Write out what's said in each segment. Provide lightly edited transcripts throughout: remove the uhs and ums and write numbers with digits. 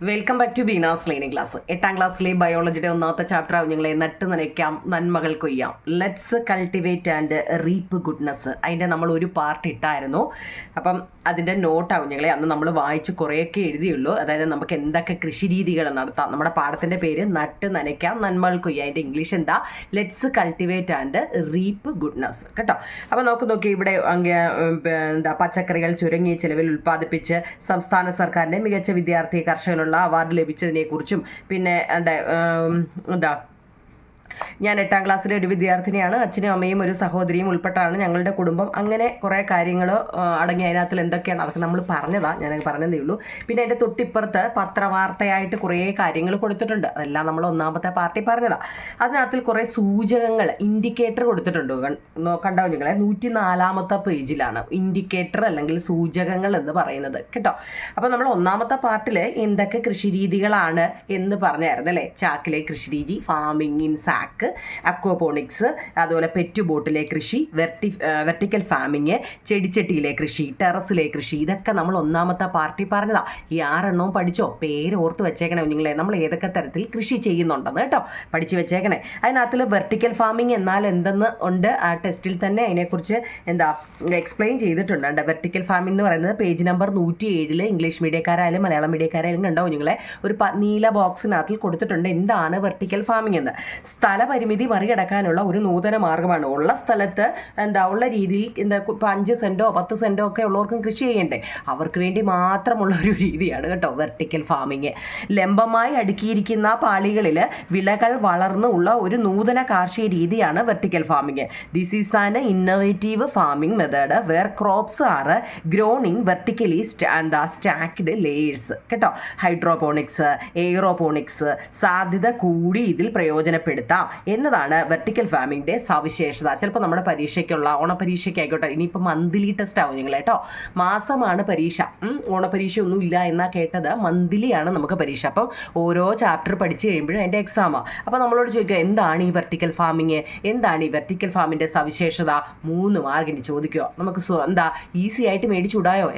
Welcome back to Beena's learning class. 8ാം ക്ലാസ്സിലെ ബയോളജിയുടെ ഒന്നാമത്തെ ചാപ്റ്റർ ആവും ഞങ്ങളെ നട്ട് നനയ്ക്കാം നന്മകൾ കൊയ്യാം, let's cultivate and reap goodness. അതിൻ്റെ നമ്മൾ ഒരു പാർട്ട് ഇട്ടായിരുന്നു. അപ്പം അതിൻ്റെ നോട്ടാവും ഞങ്ങളെ അന്ന് നമ്മൾ വായിച്ച് കുറേയൊക്കെ എഴുതിയുള്ളൂ. അതായത് നമുക്ക് എന്തൊക്കെ കൃഷി രീതികൾ നടത്താം. നമ്മുടെ പാഠത്തിൻ്റെ പേര് നട്ട് നനയ്ക്കാം നന്മകൾ കൊയ്യാം. അതിൻ്റെ ഇംഗ്ലീഷ് എന്താ? Let's cultivate and reap goodness കേട്ടോ. അപ്പോൾ നമുക്ക് നോക്കി ഇവിടെ പച്ചക്കറികൾ ചുരുങ്ങിയ ചിലവിൽ ഉൽപ്പാദിപ്പിച്ച് സംസ്ഥാന സർക്കാരിൻ്റെ മികച്ച വിദ്യാർത്ഥി കർഷകനുള്ള അവാർഡ് ലഭിച്ചതിനെക്കുറിച്ചും പിന്നെ ഞാൻ 8ാം ക്ലാസ്സിലെ ഒരു വിദ്യാർത്ഥിനിയാണ്. അച്ഛനും അമ്മയും ഒരു സഹോദരിയും ഉൾപ്പെട്ടാണ് ഞങ്ങളുടെ കുടുംബം. അങ്ങനെ കുറേ കാര്യങ്ങൾ അടങ്ങി അതിനകത്തിൽ എന്തൊക്കെയാണ് അതൊക്കെ നമ്മൾ പറഞ്ഞതാണ്, ഞാൻ പറഞ്ഞതേ ഉള്ളൂ. പിന്നെ അതിൻ്റെ തൊട്ടിപ്പുറത്ത് പത്രവാർത്തയായിട്ട് കുറേ കാര്യങ്ങൾ കൊടുത്തിട്ടുണ്ട്. അതെല്ലാം നമ്മൾ ഒന്നാമത്തെ പാർട്ടി പറഞ്ഞതാണ്. അതിനകത്തിൽ കുറേ സൂചകങ്ങൾ ഇൻഡിക്കേറ്റർ കൊടുത്തിട്ടുണ്ട്. കണ്ടോ നിങ്ങളെ 104ാമത്തെ പേജിലാണ് ഇൻഡിക്കേറ്റർ അല്ലെങ്കിൽ സൂചകങ്ങൾ എന്ന് പറയുന്നത് കേട്ടോ. അപ്പോൾ നമ്മൾ ഒന്നാമത്തെ പാർട്ടിൽ എന്തൊക്കെ കൃഷിരീതികളാണ് എന്ന് പറഞ്ഞായിരുന്നു അല്ലേ. ചാക്കിലെ കൃഷിരീതി, ഫാമിംഗ് ഇൻ സാക്ക്, അക്വാപോണിക്സ്, അതുപോലെ പെറ്റ് ബോട്ടിലെ കൃഷി, വെർട്ടിക്കൽ ഫാമിങ്, ചെടിച്ചട്ടിയിലെ കൃഷി, ടെറസിലെ കൃഷി, ഇതൊക്കെ നമ്മൾ ഒന്നാമത്തെ പാർട്ടി പറഞ്ഞതാ. ഈ 6 പഠിച്ചോ? പേര് ഓർത്ത് വെച്ചേക്കണേ നിങ്ങളെ. നമ്മൾ ഏതൊക്കെ തരത്തിൽ കൃഷി ചെയ്യുന്നുണ്ടെന്ന് കേട്ടോ പഠിച്ചു വെച്ചേക്കണേ. അതിനകത്തിൽ വെർട്ടിക്കൽ ഫാമിംഗ് എന്നാൽ എന്തെന്ന് ഉണ്ട്. ആ ടെസ്റ്റിൽ തന്നെ അതിനെക്കുറിച്ച് എക്സ്പ്ലെയിൻ ചെയ്തിട്ടുണ്ട്. വെർട്ടിക്കൽ ഫാമിംഗ് എന്ന് പറയുന്നത് പേജ് നമ്പർ 107 ഇംഗ്ലീഷ് മീഡിയക്കാരായാലും മലയാളം മീഡിയക്കാരായാലും കണ്ടോ നിങ്ങളെ ഒരു നീല ബോക്സിനകത്തിൽ കൊടുത്തിട്ടുണ്ട് എന്താണ് വെർട്ടിക്കൽ ഫാമിംഗ് എന്ന്. സ്ഥലപരിമിതി മറികടക്കാനുള്ള ഒരു നൂതന മാർഗ്ഗമാണ്. ഉള്ള സ്ഥലത്ത് ഉള്ള രീതിയിൽ 5 സെൻറ്റോ 10 സെൻറ്റോ ഒക്കെ ഉള്ളവർക്കും കൃഷി ചെയ്യണ്ടേ, അവർക്ക് വേണ്ടി മാത്രമുള്ള ഒരു രീതിയാണ് കേട്ടോ വെർട്ടിക്കൽ ഫാമിങ്. ലംബമായി അടുക്കിയിരിക്കുന്ന പാളികളിൽ വിളകൾ വളർന്നുള്ള ഒരു നൂതന കാർഷിക രീതിയാണ് vertical farming. This is an innovative farming method where crops are grown in vertically stacked layers കേട്ടോ. ഹൈഡ്രോപോണിക്സ്, എയ്റോപോണിക്സ് സാധ്യത കൂടി ഇതിൽ പ്രയോജനപ്പെടുത്താം എന്നതാണ് വെർട്ടിക്കൽ ഫാമിങ്ങിൻ്റെ സവിശേഷത. ചിലപ്പോൾ നമ്മുടെ പരീക്ഷയ്ക്കുള്ള ഓണപരീക്ഷയ്ക്കായിക്കോട്ടെ, ഇനിയിപ്പോൾ മന്ത്ലി ടെസ്റ്റ് ആവും നിങ്ങൾ കേട്ടോ. മാസമാണ് പരീക്ഷ, ഓണപരീക്ഷ ഒന്നും ഇല്ല എന്നാ കേട്ടത്. മന്ത്ലിയാണ് നമുക്ക് പരീക്ഷ. അപ്പം ഓരോ ചാപ്റ്റർ പഠിച്ചു കഴിയുമ്പോഴും അതിൻ്റെ എക്സാമാണ്. അപ്പോൾ നമ്മളോട് ചോദിക്കുക എന്താണ് ഈ വെർട്ടിക്കൽ ഫാമിങ്, എന്താണ് ഈ വെർട്ടിക്കൽ ഫാമിൻ്റെ സവിശേഷത? 3 മാർക്കിന് ചോദിക്കുക. നമുക്ക് ഈസി ആയിട്ട് മേടിച്ചുവിടായോ?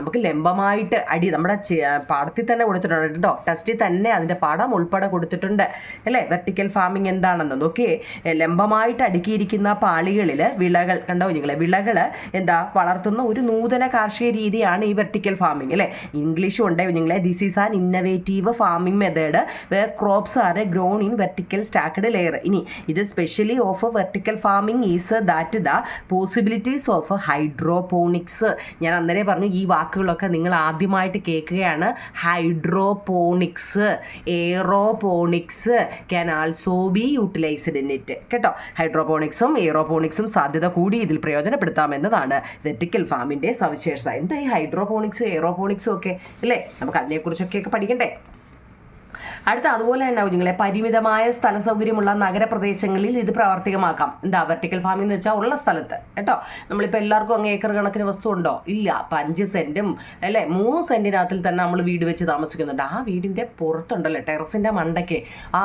നമുക്ക് ലംബമായിട്ട് നമ്മുടെ പാഠത്തിൽ തന്നെ കൊടുത്തിട്ടുണ്ട് കേട്ടോ. ടെസ്റ്റിൽ തന്നെ അതിൻ്റെ പാഠം ഉൾപ്പെടെ കൊടുത്തിട്ടുണ്ട് അല്ലേ. വെർട്ടിക്കൽ ഫാമിംഗ് എന്താണെന്ന് നോക്കിയേ. ലംബമായിട്ട് അടുക്കിയിരിക്കുന്ന പാളികളിൽ വിളകൾ കണ്ടോ നിങ്ങളെ, വിളകൾ വളർത്തുന്ന ഒരു നൂതന കാർഷിക രീതിയാണ് ഈ വെർട്ടിക്കൽ ഫാമിംഗ് അല്ലേ. ഇംഗ്ലീഷും ഉണ്ട് നിങ്ങളെ. This is an innovative farming method where crops are grown in vertical stacked layer. ഇനി ഇത് specially of vertical farming is that the possibilities of hydroponics. ഞാൻ അന്നേരം പറഞ്ഞു ഈ വാക്കുകളൊക്കെ നിങ്ങൾ ആദ്യമായിട്ട് കേൾക്കുകയാണ്. Hydroponics, aeroponics can also be utilised in it കേട്ടോ. ഹൈഡ്രോപോണിക്സും എയ്റോപോണിക്സും സാധ്യത കൂടി ഇതിൽ പ്രയോജനപ്പെടുത്താമെന്നതാണ് വെർട്ടിക്കൽ ഫാമിൻ്റെ സവിശേഷത. എന്താ ഈ ഹൈഡ്രോപോണിക്സും എയ്റോപോണിക്സും ഒക്കെ അല്ലേ, നമുക്ക് അതിനെക്കുറിച്ചൊക്കെ പഠിക്കണ്ടേ. അടുത്ത അതുപോലെ തന്നെ നിങ്ങളെ പരിമിതമായ സ്ഥല സൗകര്യമുള്ള നഗരപ്രദേശങ്ങളിൽ ഇത് പ്രാവർത്തികമാക്കാം. വെർട്ടിക്കൽ ഫാമിംഗ് എന്ന് വെച്ചാൽ ഉള്ള സ്ഥലത്ത് കേട്ടോ. നമ്മളിപ്പോൾ എല്ലാവർക്കും അങ്ങ് ഏക്കർ കണക്കിന് വസ്തു ഉണ്ടോ? ഇല്ല. 5 സെൻറ്റും അല്ലേ 3 സെൻറ്റിനകത്തിൽ തന്നെ നമ്മൾ വീട് വെച്ച് താമസിക്കുന്നുണ്ട്. ആ വീടിൻ്റെ പുറത്തുണ്ടല്ലോ ടെറസിൻ്റെ മണ്ടയ്ക്ക്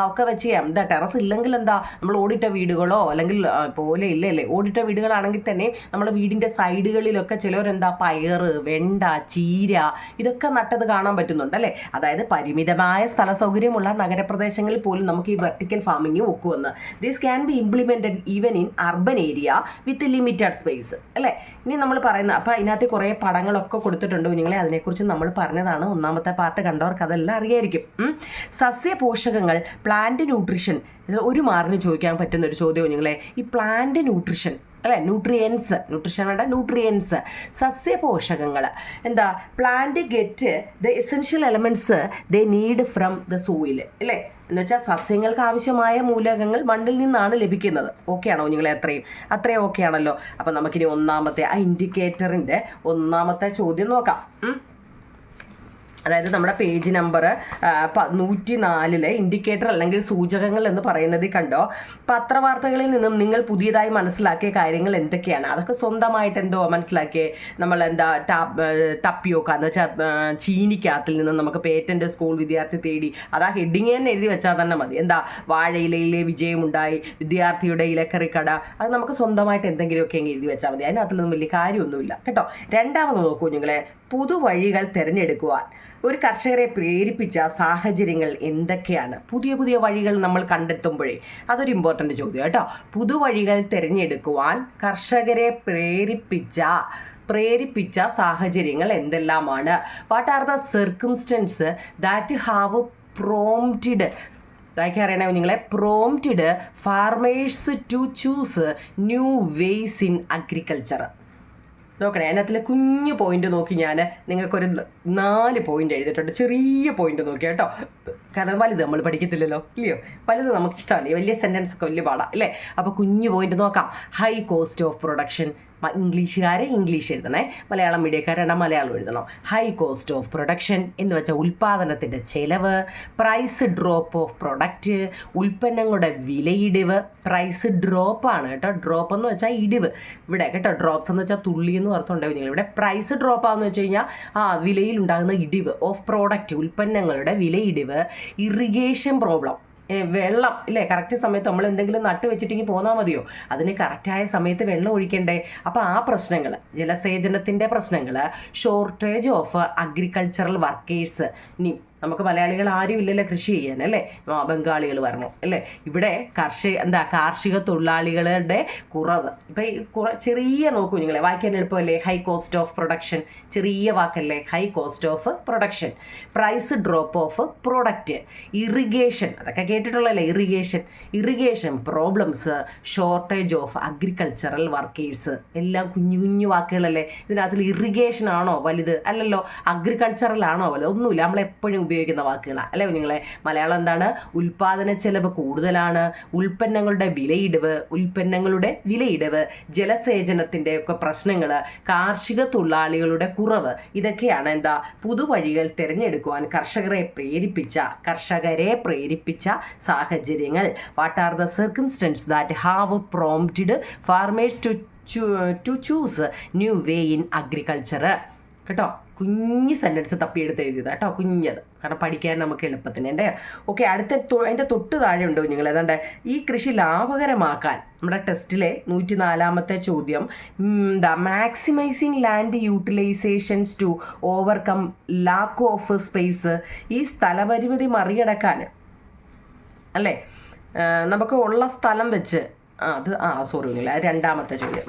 ഒക്കെ വെച്ച് ചെയ്യാം. ടെറസ് ഇല്ലെങ്കിൽ നമ്മൾ ഓടിട്ട വീടുകളോ അല്ലെങ്കിൽ പോലെ ഇല്ലല്ലേ. ഓടിട്ട വീടുകളാണെങ്കിൽ തന്നെ നമ്മുടെ വീടിൻ്റെ സൈഡുകളിലൊക്കെ പയറ്, വെണ്ട, ചീര ഇതൊക്കെ നട്ടത് കാണാൻ പറ്റുന്നുണ്ട് അല്ലേ. അതായത് പരിമിതമായ സ്ഥല സൗകര്യമുള്ള നഗരപ്രദേശങ്ങളിൽ പോലും നമുക്ക് ഈ വെർട്ടിക്കൽ ഫാമിംഗ് ഒക്കുമെന്ന്. This can be implemented even in urban area with limited space അല്ലേ. ഇനി നമ്മൾ പറയുന്ന അപ്പോൾ അതിനകത്ത് കുറേ പടങ്ങളൊക്കെ കൊടുത്തിട്ടുണ്ട് നിങ്ങളെ. അതിനെക്കുറിച്ച് നമ്മൾ പറഞ്ഞതാണ്. ഒന്നാമത്തെ പാർട്ട് കണ്ടവർക്ക് അതെല്ലാം അറിയായിരിക്കും. സസ്യ പോഷകങ്ങൾ, പ്ലാന്റ് ന്യൂട്രീഷൻ, 1 മാർക്കിന് ചോദിക്കാൻ പറ്റുന്ന ഒരു ചോദ്യവും നിങ്ങളെ. ഈ പ്ലാന്റ് ന്യൂട്രീഷൻ അല്ലേ, ന്യൂട്രീഷൻ വേണ്ട, ന്യൂട്രിയൻസ് സസ്യപോഷകങ്ങൾ plant get the essential elements they need from the soil അല്ലേ. എന്നുവെച്ചാൽ സസ്യങ്ങൾക്ക് ആവശ്യമായ മൂലകങ്ങൾ മണ്ണിൽ നിന്നാണ് ലഭിക്കുന്നത്. ഓക്കെ ആണോ നിങ്ങളെ? അത്രയും ഓക്കെ ആണല്ലോ. അപ്പം നമുക്കിനി ഒന്നാമത്തെ ആ ഇൻഡിക്കേറ്ററിൻ്റെ ഒന്നാമത്തെ ചോദ്യം നോക്കാം. അതായത് നമ്മുടെ പേജ് നമ്പർ 104 ഇൻഡിക്കേറ്റർ അല്ലെങ്കിൽ സൂചകങ്ങൾ എന്ന് പറയുന്നത് കണ്ടോ. പത്രവാർത്തകളിൽ നിന്നും നിങ്ങൾ പുതിയതായി മനസ്സിലാക്കിയ കാര്യങ്ങൾ എന്തൊക്കെയാണ്? അതൊക്കെ സ്വന്തമായിട്ട് മനസ്സിലാക്കിയേ. നമ്മൾ ടപ്പിയോക്ക എന്ന് വെച്ചാൽ ചീനിക്കകത്തിൽ നിന്നും നമുക്ക് പേറ്റന്റ് സ്കൂൾ വിദ്യാർത്ഥി തേടി, അതാ ഹെഡിങ് തന്നെ എഴുതി വെച്ചാൽ തന്നെ മതി. വാഴയിലയിലെ വിജയമുണ്ടായി, വിദ്യാർത്ഥിയുടെ ഇലക്കറിക്കട, അത് നമുക്ക് സ്വന്തമായിട്ട് എന്തെങ്കിലുമൊക്കെ എഴുതി വെച്ചാൽ മതി. അതിനകത്തുനിന്നും വലിയ കാര്യമൊന്നുമില്ല കേട്ടോ. രണ്ടാമത് നോക്കൂ നിങ്ങളെ, പുതുവഴികൾ തിരഞ്ഞെടുക്കുവാൻ ഒരു കർഷകരെ പ്രേരിപ്പിച്ച സാഹചര്യങ്ങൾ എന്തൊക്കെയാണ്? പുതിയ പുതിയ വഴികൾ നമ്മൾ കണ്ടെത്തുമ്പോഴേ അതൊരു ഇമ്പോർട്ടൻ്റ് ചോദ്യം കേട്ടോ. പുതുവഴികൾ തിരഞ്ഞെടുക്കുവാൻ കർഷകരെ പ്രേരിപ്പിച്ച സാഹചര്യങ്ങൾ എന്തെല്ലാമാണ്? What are the circumstances that have prompted അറിയണേ നിങ്ങളെ prompted farmers to choose new ways in agriculture. നോക്കണേ, അതിനകത്തിലെ കുഞ്ഞു പോയിന്റ് നോക്കി ഞാൻ നിങ്ങൾക്കൊരു 4 പോയിന്റ് എഴുതിയിട്ടുണ്ട്. ചെറിയ പോയിന്റ് നോക്കി കേട്ടോ, കാരണം വലുത് നമ്മൾ പഠിക്കത്തില്ലല്ലോ, ഇല്ലയോ? വലുത് നമുക്ക് ഇഷ്ടമല്ലേ, വലിയ സെൻറ്റൻസ് ഒക്കെ വലിയ പാടാം അല്ലേ? അപ്പോൾ കുഞ്ഞു പോയിന്റ് നോക്കാം. High cost of production. ഇംഗ്ലീഷുകാരെ ഇംഗ്ലീഷ് എഴുതണേ, മലയാളം മീഡിയക്കാരാണ് മലയാളം എഴുതണം. ഹൈ കോസ്റ്റ് ഓഫ് പ്രൊഡക്ഷൻ എന്ന് വെച്ചാൽ ഉൽപ്പാദനത്തിൻ്റെ ചെലവ്. പ്രൈസ് ഡ്രോപ്പ് ഓഫ് പ്രൊഡക്റ്റ്, ഉൽപ്പന്നങ്ങളുടെ വിലയിടിവ്. പ്രൈസ് ഡ്രോപ്പാണ് കേട്ടോ, ഡ്രോപ്പ് എന്ന് വെച്ചാൽ ഇടിവ് ഇവിടെ കേട്ടോ. ഡ്രോപ്സ് എന്ന് വെച്ചാൽ തുള്ളി എന്ന് അർത്ഥം ഉണ്ടാവും നിങ്ങൾ ഇവിടെ. പ്രൈസ് ഡ്രോപ്പ് ആണെന്ന് വെച്ച് കഴിഞ്ഞാൽ വിലയിൽ ഉണ്ടാകുന്ന ഇടിവ്. ഓഫ് പ്രോഡക്റ്റ്, ഉൽപ്പന്നങ്ങളുടെ വിലയിടിവ്. ഇറിഗേഷൻ പ്രോബ്ലം, വെള്ളം ഇല്ലേ, കറക്റ്റ് സമയത്ത് നമ്മൾ എന്തെങ്കിലും നട്ട് വെച്ചിട്ടെങ്കിൽ പോന്നാൽ മതിയോ? അതിന് കറക്റ്റായ സമയത്ത് വെള്ളം ഒഴിക്കണ്ടേ? അപ്പോൾ ആ പ്രശ്നങ്ങൾ, ജലസേചനത്തിൻ്റെ പ്രശ്നങ്ങൾ. Shortage of agricultural workers. ഇനി നമുക്ക് മലയാളികൾ ആരും ഇല്ലല്ലോ കൃഷി ചെയ്യാൻ അല്ലേ, ബംഗാളികൾ വരണം അല്ലേ. ഇവിടെ കാർഷിക തൊഴിലാളികളുടെ കുറവ്. ഇപ്പം ഈ ചെറിയ നോക്കൂ നിങ്ങളെ, വായിക്കാൻ എളുപ്പമല്ലേ? ഹൈ കോസ്റ്റ് ഓഫ് പ്രൊഡക്ഷൻ, ചെറിയ വാക്കല്ലേ, high cost of production. Price drop of product. Irrigation, അതൊക്കെ കേട്ടിട്ടുള്ളല്ലേ, irrigation problems. Shortage of agricultural workers. എല്ലാം കുഞ്ഞു കുഞ്ഞു വാക്കുകളല്ലേ. ഇതിനകത്തിൽ ഇറിഗേഷൻ ആണോ വലുത്? അല്ലല്ലോ. അഗ്രികൾച്ചറൽ ആണോ വലുത്? ഒന്നുമില്ല, നമ്മളെപ്പോഴും ഉപയോഗിക്കുന്ന വാക്കുകളാണ് അല്ലേ നിങ്ങളെ. മലയാളം എന്താണ്? ഉൽപാദന ചെലവ് കൂടുതലാണ്, ഉൽപ്പന്നങ്ങളുടെ വിലയിടിവ്, ജലസേചനത്തിൻ്റെ ഒക്കെ പ്രശ്നങ്ങൾ, കാർഷിക തൊഴിലാളികളുടെ കുറവ്. ഇതൊക്കെയാണ് എന്താ പുതുവഴികൾ തിരഞ്ഞെടുക്കുവാൻ കർഷകരെ പ്രേരിപ്പിച്ച സാഹചര്യങ്ങൾ. What are the circumstances that have prompted farmers to choose new way in agriculture. കേട്ടോ, കുഞ്ഞ് സെൻറ്റൻസ് തപ്പിയെടുത്ത് എഴുതിയത് കേട്ടോ, കുഞ്ഞത്, കാരണം പഠിക്കാൻ നമുക്ക് എളുപ്പത്തിന്. ഓക്കെ, അതിൻ്റെ തൊട്ട് താഴെ ഉണ്ടോ നിങ്ങൾ ഏതാണ്ട് ഈ കൃഷി ലാഭകരമാക്കാൻ. നമ്മുടെ ടെസ്റ്റിലെ 104ാമത്തെ ചോദ്യം, maximising land utilisations to overcome lack of space. ഈ സ്ഥലപരിമിതി മറികടക്കാൻ അല്ലേ, നമുക്ക് ഉള്ള സ്ഥലം വെച്ച് രണ്ടാമത്തെ ചോദ്യം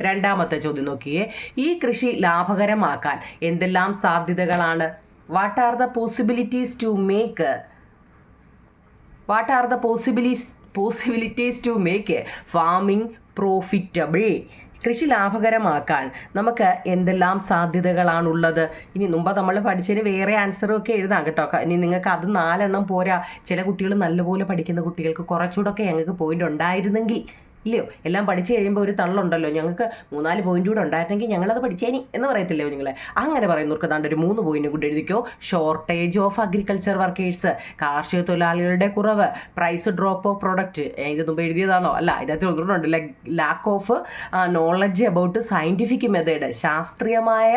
രണ്ടാമത്തെ ചോദ്യം നോക്കിയേ. ഈ കൃഷി ലാഭകരമാക്കാൻ എന്തെല്ലാം സാധ്യതകളാണ്? What are the possibilities to make farming profitable. കൃഷി ലാഭകരമാക്കാൻ നമുക്ക് എന്തെല്ലാം സാധ്യതകളാണുള്ളത്? ഇനി മുമ്പ് നമ്മൾ പഠിച്ചതിന് വേറെ ആൻസറും ഒക്കെ എഴുതാം കേട്ടോ. ഇനി നിങ്ങൾക്ക് അത് 4 എണ്ണം പോരാ. ചില കുട്ടികൾ നല്ലപോലെ പഠിക്കുന്ന കുട്ടികൾക്ക് കുറച്ചുകൂടെ ഞങ്ങൾക്ക് പോയിന്റ് ഉണ്ടായിരുന്നെങ്കിൽ, ഇല്ലയോ? എല്ലാം പഠിച്ചു കഴിയുമ്പോൾ ഒരു തള്ളുണ്ടല്ലോ, ഞങ്ങൾക്ക് 3-4 പോയിന്റ് കൂടെ ഉണ്ടായിരുന്നെങ്കിൽ ഞങ്ങളത് പഠിച്ചേനി എന്ന് പറയത്തില്ലേ നിങ്ങളെ. അങ്ങനെ പറയുന്നവർക്ക് താണ്ട് ഒരു 3 പോയിന്റ് കൂടെ എഴുതിക്കോ. ഷോർട്ടേജ് ഓഫ് അഗ്രികൾച്ചർ വർക്കേഴ്സ്, കാർഷിക തൊഴിലാളികളുടെ കുറവ്. പ്രൈസ് ഡ്രോപ്പ് ഓഫ് പ്രൊഡക്റ്റ്, ഇത് മുമ്പ് എഴുതിയതാണോ? അല്ല, ഇതിനകത്ത് ഒന്നുണ്ട്. Lack of knowledge about scientific method, ശാസ്ത്രീയമായ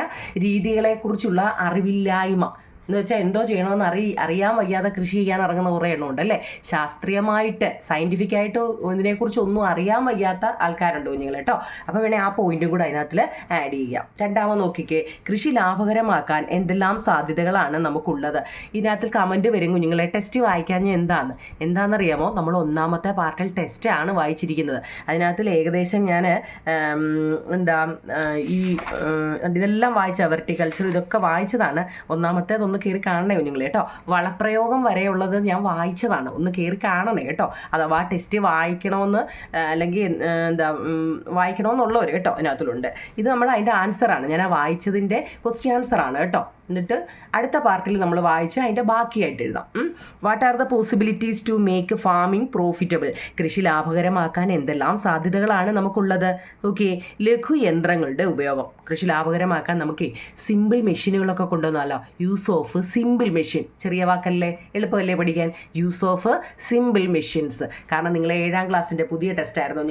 രീതികളെക്കുറിച്ചുള്ള അറിവില്ലായ്മ. എന്ന് വെച്ചാൽ എന്തോ ചെയ്യണമെന്ന് അറിയാൻ വയ്യാതെ കൃഷി ചെയ്യാൻ ഇറങ്ങുന്ന കുറേ എണ്ണമുണ്ട് അല്ലേ. ശാസ്ത്രീയമായിട്ട് സയൻറ്റിഫിക്കായിട്ട് ഇതിനെക്കുറിച്ച് ഒന്നും അറിയാൻ വയ്യാത്ത ആൾക്കാരുണ്ടോ നിങ്ങൾ കേട്ടോ. അപ്പോൾ വേണേൽ ആ പോയിന്റും കൂടെ അതിനകത്തിൽ ആഡ് ചെയ്യാം. രണ്ടാമത് നോക്കിക്കേ, കൃഷി ലാഭകരമാക്കാൻ എന്തെല്ലാം സാധ്യതകളാണ് നമുക്കുള്ളത്? ഇതിനകത്തിൽ കമൻറ്റ് വരും കുഞ്ഞുങ്ങളെ, ടെസ്റ്റ് വായിക്കാഞ്ഞ എന്താണെന്നറിയാമോ? നമ്മൾ 1ാമത്തെ പാർട്ടിൽ ടെസ്റ്റാണ് വായിച്ചിരിക്കുന്നത്. അതിനകത്തിൽ ഏകദേശം ഞാൻ ഇതെല്ലാം വായിച്ച വെർട്ടിക്കൾച്ചർ ഇതൊക്കെ വായിച്ചതാണ്. 1ാമത്തേത് ഒന്ന് കയറി കാണണേ നിങ്ങൾ കേട്ടോ. വളപ്രയോഗം വരെയുള്ളത് ഞാൻ വായിച്ചതാണ്, ഒന്ന് കയറി കാണണേ കേട്ടോ. അഥവാ ടെസ്റ്റ് വായിക്കണമെന്ന് അല്ലെങ്കിൽ വായിക്കണമെന്നുള്ളവർ കേട്ടോ അതിനകത്തുണ്ട്. ഇത് നമ്മൾ അതിൻ്റെ ആൻസറാണ്, ഞാൻ ആ വായിച്ചതിൻ്റെ ക്വസ്റ്റ്യൻ ആൻസറാണ് കേട്ടോ. എന്നിട്ട് അടുത്ത പാർട്ടിൽ നമ്മൾ വായിച്ച് അതിൻ്റെ ബാക്കിയായിട്ട് എഴുതാം. What are the possibilities to make farming profitable? കൃഷി ലാഭകരമാക്കാൻ എന്തെല്ലാം സാധ്യതകളാണ് നമുക്കുള്ളത്? ഓക്കെ, ലഘുയന്ത്രങ്ങളുടെ ഉപയോഗം. കൃഷി ലാഭകരമാക്കാൻ നമുക്ക് സിമ്പിൾ മെഷീനുകളൊക്കെ കൊണ്ടുവന്നാലോ? യൂസ് ഓഫ് സിമ്പിൾ മെഷീൻ, ചെറിയ വാക്കല്ലേ, എളുപ്പമല്ലേ പഠിക്കാൻ? Use of simple machines. കാരണം നിങ്ങൾ 7ാം ക്ലാസ്സിൻ്റെ പുതിയ ടെസ്റ്റായിരുന്നു.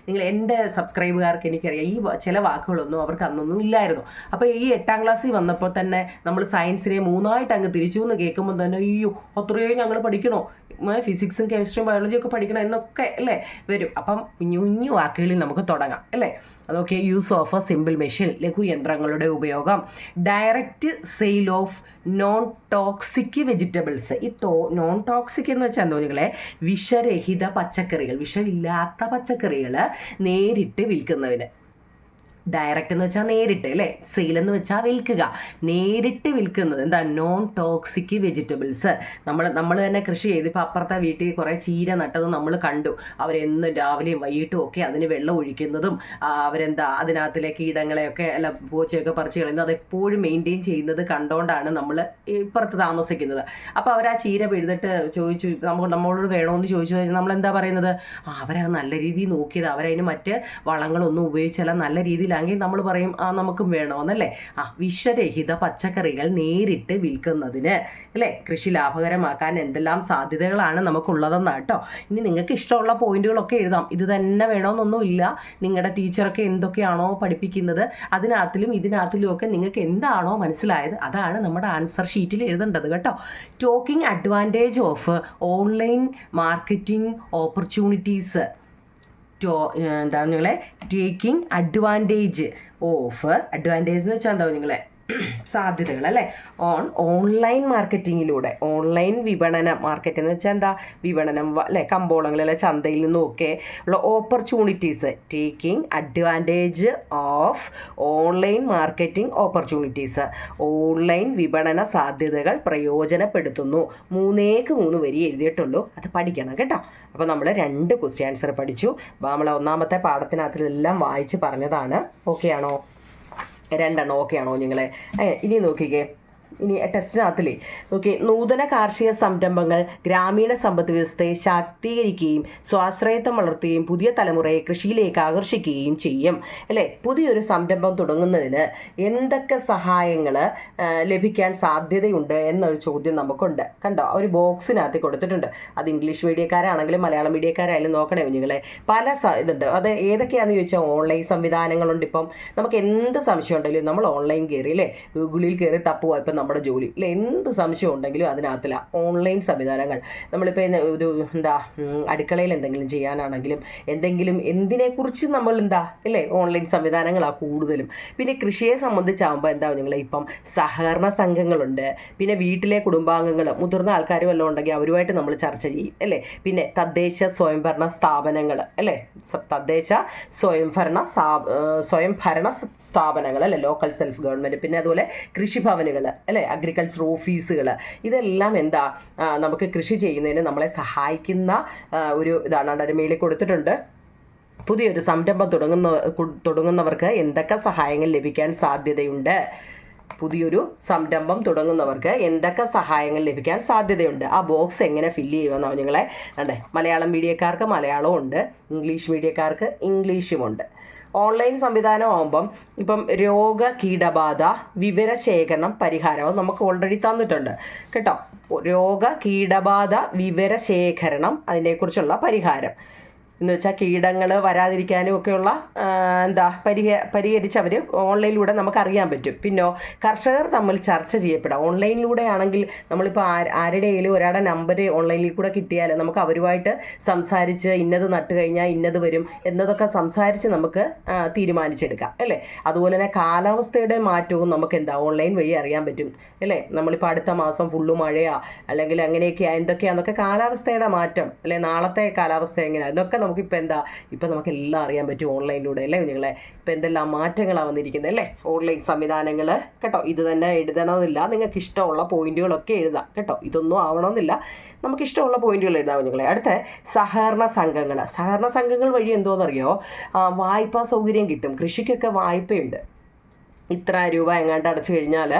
നിങ്ങൾ എൻ്റെ സബ്സ്ക്രൈബുകാർക്ക് എനിക്കറിയാം ഈ ചില വാക്കുകളൊന്നും അവർക്ക് അന്നൊന്നും ഇല്ലായിരുന്നു. അപ്പോൾ ഈ 8ാം ക്ലാസ്സിൽ വന്നപ്പോൾ തന്നെ നമ്മൾ സയൻസിനെ 3ആയിട്ട് അങ്ങ് തിരിച്ചു എന്ന് കേൾക്കുമ്പോൾ തന്നെ അയ്യോ അത്രയും ഞങ്ങൾ പഠിക്കണോ, ഫിസിക്സും കെമിസ്ട്രിയും ബയോളജിയും ഒക്കെ പഠിക്കണം എന്നൊക്കെ അല്ലേ വരും. അപ്പം കുഞ്ഞു വാക്കുകളിൽ നമുക്ക് തുടങ്ങാം അല്ലേ. അതൊക്കെ use of a simple machine, ലഘുയന്ത്രങ്ങളുടെ ഉപയോഗം, direct sale of non toxic vegetables. ഈ നോൺ ടോക്സിക് എന്ന് വെച്ചാൽ എന്തോ നിങ്ങളെ വിഷരഹിത പച്ചക്കറികൾ, വിഷമില്ലാത്ത പച്ചക്കറികൾ നേരിട്ട് വിൽക്കുന്നതിന്. ഡയറക്റ്റ് എന്ന് വെച്ചാൽ നേരിട്ട് അല്ലേ, സെയിൽ എന്ന് വെച്ചാൽ വിൽക്കുക, നേരിട്ട് വിൽക്കുന്നത് എന്താ നോൺ ടോക്സിക് വെജിറ്റബിൾസ്. നമ്മൾ തന്നെ കൃഷി ചെയ്ത് ഇപ്പോൾ അപ്പുറത്തെ വീട്ടിൽ കുറേ ചീര നട്ടത് നമ്മൾ കണ്ടു. അവരെന്നും രാവിലെയും വൈകിട്ടും ഒക്കെ അതിന് വെള്ളം ഒഴിക്കുന്നതും അവരെന്താ അതിനകത്തിലെ കീടങ്ങളെയൊക്കെ അല്ല പൂച്ചയൊക്കെ പറിച്ച് കളയുന്നത് അതെപ്പോഴും മെയിൻറ്റെയിൻ ചെയ്യുന്നത് കണ്ടുകൊണ്ടാണ് നമ്മൾ ഇപ്പുറത്ത് താമസിക്കുന്നത്. അപ്പോൾ അവർ ആ ചീര പിഴുതിട്ട് ചോദിച്ചു നമ്മളോട് വേണമെന്ന് ചോദിച്ചു കഴിഞ്ഞാൽ നമ്മളെന്താ പറയുന്നത്, അവരത് നല്ല രീതിയിൽ നോക്കിയത്, അവരതിന് മറ്റ് വളങ്ങളൊന്നും ഉപയോഗിച്ചല്ല നല്ല രീതിയിൽ ങ്കിൽ നമ്മൾ പറയും നമുക്കും വേണമെന്നല്ലേ. വിഷരഹിത പച്ചക്കറികൾ നേരിട്ട് വിൽക്കുന്നതിന് അല്ലേ, കൃഷി ലാഭകരമാക്കാൻ എന്തെല്ലാം സാധ്യതകളാണ് നമുക്കുള്ളതെന്നാണ് കേട്ടോ. ഇനി നിങ്ങൾക്ക് ഇഷ്ടമുള്ള പോയിന്റുകളൊക്കെ എഴുതാം, ഇത് തന്നെ വേണമെന്നൊന്നുമില്ല. നിങ്ങളുടെ ടീച്ചറൊക്കെ എന്തൊക്കെയാണോ പഠിപ്പിക്കുന്നത് അതിനകത്തിലും ഇതിനകത്തിലും ഒക്കെ നിങ്ങൾക്ക് എന്താണോ മനസ്സിലായത് അതാണ് നമ്മുടെ ആൻസർ ഷീറ്റിൽ എഴുതേണ്ടത് കേട്ടോ. Talking advantage of online marketing opportunities. എന്താണ് നിങ്ങളെ ടേക്കിംഗ് അഡ്വാൻറ്റേജ് എന്ന് വെച്ചാൽ എന്താ നിങ്ങളെ സാധ്യതകൾ അല്ലേ, ഓൺലൈൻ മാർക്കറ്റിങ്ങിലൂടെ, ഓൺലൈൻ വിപണനം, മാർക്കറ്റ് എന്ന് വെച്ചാൽ എന്താ വിപണനം അല്ലേ, കമ്പോളങ്ങൾ അല്ലെ ചന്തയിൽ നിന്നുമൊക്കെ ഉള്ള opportunities. Taking advantage of online marketing opportunities, online വിപണന സാധ്യതകൾ പ്രയോജനപ്പെടുത്തുന്നു. 3 വരി എഴുതിയിട്ടുള്ളൂ, അത് പഠിക്കണം കേട്ടോ. അപ്പോൾ നമ്മൾ 2 ക്വസ്റ്റ്യൻ ആൻസർ പഠിച്ചു. നമ്മൾ ഒന്നാമത്തെ പാഠത്തിനകത്ത് ഇതെല്ലാം വായിച്ച് പറഞ്ഞതാണ്. ഓക്കെ ആണോ? 2 ഓക്കെ ആണോ നിങ്ങളെ? ഇനി നോക്കിക്കേ, ഇനി ടെസ്റ്റിനകത്തില്ലേ നോക്കി, നൂതന കാർഷിക സംരംഭങ്ങൾ ഗ്രാമീണ സമ്പദ് വ്യവസ്ഥയെ ശാക്തീകരിക്കുകയും സ്വാശ്രയത്വം വളർത്തുകയും പുതിയ തലമുറയെ കൃഷിയിലേക്ക് ആകർഷിക്കുകയും ചെയ്യും അല്ലേ. പുതിയൊരു സംരംഭം തുടങ്ങുന്നതിന് എന്തൊക്കെ സഹായങ്ങൾ ലഭിക്കാൻ സാധ്യതയുണ്ട് എന്നൊരു ചോദ്യം നമുക്കുണ്ട്. കണ്ടോ, ഒരു ബോക്സിനകത്ത് കൊടുത്തിട്ടുണ്ട്. അത് ഇംഗ്ലീഷ് മീഡിയക്കാരാണെങ്കിലും മലയാളം മീഡിയക്കാരായാലും നോക്കണേ കുഞ്ഞുങ്ങളെ. പല ഇതുണ്ട്. അത് ഏതൊക്കെയാണെന്ന് ചോദിച്ചാൽ ഓൺലൈൻ സംവിധാനങ്ങളുണ്ട്. ഇപ്പം നമുക്ക് എന്ത് സംശയം ഉണ്ടെങ്കിലും നമ്മൾ ഓൺലൈൻ കയറി അല്ലേ, ഗൂഗിളിൽ കയറി തപ്പുക ഇപ്പം നമ്മുടെ ജോലി അല്ലെ, എന്ത് സംശയം ഉണ്ടെങ്കിലും അതിനകത്തില്ല ഓൺലൈൻ സംവിധാനങ്ങൾ. നമ്മളിപ്പോൾ ഒരു അടുക്കളയിൽ എന്തെങ്കിലും ചെയ്യാനാണെങ്കിലും എന്തിനെക്കുറിച്ച് നമ്മൾ അല്ലേ ഓൺലൈൻ സംവിധാനങ്ങളാണ് കൂടുതലും. പിന്നെ കൃഷിയെ സംബന്ധിച്ചാകുമ്പോൾ നിങ്ങളെ ഇപ്പം സഹകരണ സംഘങ്ങളുണ്ട്. പിന്നെ വീട്ടിലെ കുടുംബാംഗങ്ങൾ മുതിർന്ന ആൾക്കാർ വല്ലതും ഉണ്ടെങ്കിൽ അവരുമായിട്ട് നമ്മൾ ചർച്ച ചെയ്യും അല്ലേ. പിന്നെ തദ്ദേശ സ്വയംഭരണ സ്ഥാപനങ്ങൾ അല്ലേ, തദ്ദേശ സ്വയംഭരണ സ്ഥാപനങ്ങൾ അല്ലേ, ലോക്കൽ സെൽഫ് ഗവൺമെൻറ്. പിന്നെ അതുപോലെ കൃഷിഭവനുകൾ അല്ലേ, അഗ്രികൾച്ചർ ഓഫീസുകൾ. ഇതെല്ലാം നമുക്ക് കൃഷി ചെയ്യുന്നതിന് നമ്മളെ സഹായിക്കുന്ന ഒരു ഇതാണ്. അതിൻ്റെ മേളിൽ കൊടുത്തിട്ടുണ്ട്. പുതിയൊരു സംരംഭം തുടങ്ങുന്നവർക്ക് എന്തൊക്കെ സഹായങ്ങൾ ലഭിക്കാൻ സാധ്യതയുണ്ട്, പുതിയൊരു സംരംഭം തുടങ്ങുന്നവർക്ക് എന്തൊക്കെ സഹായങ്ങൾ ലഭിക്കാൻ സാധ്യതയുണ്ട്. ആ ബോക്സ് എങ്ങനെ ഫില്ല് ചെയ്യുമെന്നാണ് നിങ്ങളെ. അതെ, മലയാളം മീഡിയക്കാർക്ക് മലയാളവും ഉണ്ട്, ഇംഗ്ലീഷ് മീഡിയക്കാർക്ക് ഇംഗ്ലീഷുമുണ്ട്. ഓൺലൈൻ സംവിധാനം ആകുമ്പം ഇപ്പം രോഗ കീടബാധ വിവരശേഖരണം പരിഹാരം നമുക്ക് ഓൾറെഡി തന്നിട്ടുണ്ട് കേട്ടോ. രോഗ കീടബാധ വിവരശേഖരണം അതിനെക്കുറിച്ചുള്ള പരിഹാരം എന്ന് വെച്ചാൽ കീടങ്ങൾ വരാതിരിക്കാനും ഒക്കെയുള്ള പരിഹരിച്ച് അവർ ഓൺലൈനിലൂടെ നമുക്കറിയാൻ പറ്റും. പിന്നോ കർഷകർ തമ്മിൽ ചർച്ച ചെയ്യപ്പെടാം. ഓൺലൈനിലൂടെ ആണെങ്കിൽ നമ്മളിപ്പോൾ ആരുടെയെങ്കിലും ഒരാളുടെ നമ്പർ ഓൺലൈനിൽ കൂടെ കിട്ടിയാൽ നമുക്ക് അവരുമായിട്ട് സംസാരിച്ച് ഇന്നത് നട്ട് കഴിഞ്ഞാൽ ഇന്നത് വരും എന്നതൊക്കെ സംസാരിച്ച് നമുക്ക് തീരുമാനിച്ചെടുക്കാം അല്ലേ. അതുപോലെ തന്നെ കാലാവസ്ഥയുടെ മാറ്റവും നമുക്ക് ഓൺലൈൻ വഴി അറിയാൻ പറ്റും അല്ലേ. നമ്മളിപ്പോൾ അടുത്ത മാസം ഫുള്ള് മഴയാ അല്ലെങ്കിൽ അങ്ങനെയൊക്കെയാണ് എന്തൊക്കെയാണെന്നൊക്കെ കാലാവസ്ഥയുടെ മാറ്റം അല്ലെ, നാളത്തെ കാലാവസ്ഥ എങ്ങനെയാണ് ഇതൊക്കെ നമുക്കിപ്പോൾ ഇപ്പം നമുക്കെല്ലാം അറിയാൻ പറ്റും ഓൺലൈനിലൂടെ അല്ലേ കുഞ്ഞുങ്ങളെ. ഇപ്പം എന്തെല്ലാം മാറ്റങ്ങളാണ് വന്നിരിക്കുന്നത് അല്ലേ ഓൺലൈൻ സംവിധാനങ്ങൾ കേട്ടോ. ഇത് തന്നെ എഴുതണമെന്നില്ല, നിങ്ങൾക്ക് ഇഷ്ടമുള്ള പോയിന്റുകളൊക്കെ എഴുതാം കേട്ടോ. ഇതൊന്നും ആവണമെന്നില്ല, നമുക്കിഷ്ടമുള്ള പോയിന്റുകൾ എഴുതാം കുഞ്ഞുങ്ങളെ. അടുത്ത സഹകരണ സംഘങ്ങൾ വഴി എന്തോന്നറിയോ, വായ്പാ സൗകര്യം കിട്ടും. കൃഷിക്കൊക്കെ വായ്പയുണ്ട്. ഇത്ര രൂപ എങ്ങാണ്ട് അടച്ചു കഴിഞ്ഞാൽ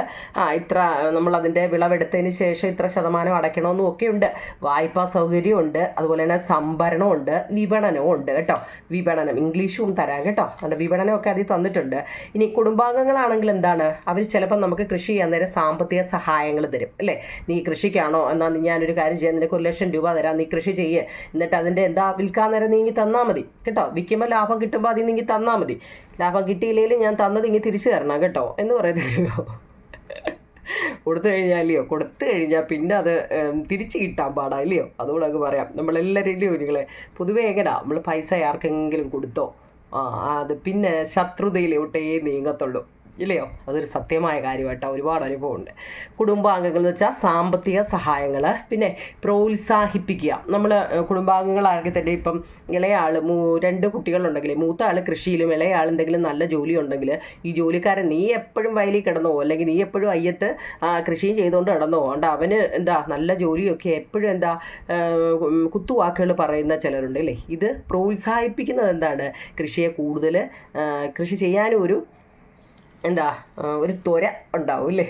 ഇത്ര നമ്മളതിൻ്റെ വിളവെടുത്തതിന് ശേഷം ഇത്ര ശതമാനം അടയ്ക്കണമെന്നും ഒക്കെ ഉണ്ട്. വായ്പാ സൗകര്യമുണ്ട്, അതുപോലെ തന്നെ സംഭരണമുണ്ട്, വിപണനവും ഉണ്ട് കേട്ടോ. വിപണനം ഇംഗ്ലീഷും തരാം കേട്ടോ. അതിൻ്റെ വിപണനമൊക്കെ അതിൽ തന്നിട്ടുണ്ട്. ഇനി കുടുംബാംഗങ്ങളാണെങ്കിൽ അവർ ചിലപ്പോൾ നമുക്ക് കൃഷി ചെയ്യാൻ നേരം സാമ്പത്തിക സഹായങ്ങൾ തരും അല്ലേ. നീ കൃഷിക്കാണോ, എന്നാൽ ഞാനൊരു കാര്യം ചെയ്യാൻ നിനക്ക് 1 ലക്ഷം രൂപ തരാം, നീ കൃഷി ചെയ്യ്, എന്നിട്ട് അതിൻ്റെ വിൽക്കാൻ നേരം നീ ഇങ്ങി തന്നാൽ മതി കേട്ടോ. വിൽക്കുമ്പോൾ ലാഭം കിട്ടുമ്പോൾ അതിൽ നീ തന്നാൽ മതി. ലാഭം കിട്ടിയില്ലെങ്കിലും ഞാൻ തന്നത് ഇങ്ങനെ തിരിച്ചു തരണം കേട്ടോ എന്ന് പറയത്തില്ലയോ. കൊടുത്തു കഴിഞ്ഞാൽ ഇല്ലയോ, കൊടുത്തു കഴിഞ്ഞാൽ പിന്നെ അത് തിരിച്ച് കിട്ടാൻ പാടാ ഇല്ലയോ. അതുകൊണ്ട് അങ്ങ് പറയാം, നമ്മളെല്ലാവരും ഇല്ലയോ നിങ്ങളെ പൊതുവേ എങ്ങനെയാ, നമ്മൾ പൈസ ആർക്കെങ്കിലും കൊടുത്തോ അത് പിന്നെ ശത്രുതയിലോട്ടേ നീങ്ങത്തുള്ളൂ ഇല്ലയോ. അതൊരു സത്യമായ കാര്യമായിട്ടോ, ഒരുപാട് അനുഭവമുണ്ട്. കുടുംബാംഗങ്ങൾ എന്ന് വെച്ചാൽ സാമ്പത്തിക സഹായങ്ങൾ, പിന്നെ പ്രോത്സാഹിപ്പിക്കുക. നമ്മൾ കുടുംബാംഗങ്ങളാണെങ്കിൽ തന്നെ ഇപ്പം ഇളയാൾ 2 കുട്ടികളുണ്ടെങ്കിൽ മൂത്ത ആൾ കൃഷിയിലും ഇളയാൾ എന്തെങ്കിലും നല്ല ജോലി ഉണ്ടെങ്കിൽ ഈ ജോലിക്കാരൻ നീ എപ്പോഴും വയലിൽ കിടന്നോ, അല്ലെങ്കിൽ നീ എപ്പോഴും അയ്യത്ത് കൃഷിയും ചെയ്തുകൊണ്ട് കിടന്നോ, അതുകൊണ്ട് അവന് എന്താ നല്ല ജോലിയൊക്കെ എപ്പോഴും എന്താ കുത്തുവാക്കുകൾ പറയുന്ന ചിലരുണ്ട് അല്ലേ. ഇത് പ്രോത്സാഹിപ്പിക്കുന്നത് എന്താണ്, കൃഷിയെ കൂടുതൽ കൃഷി ചെയ്യാനും ഒരു ത്വര ഉണ്ടാവും അല്ലേ.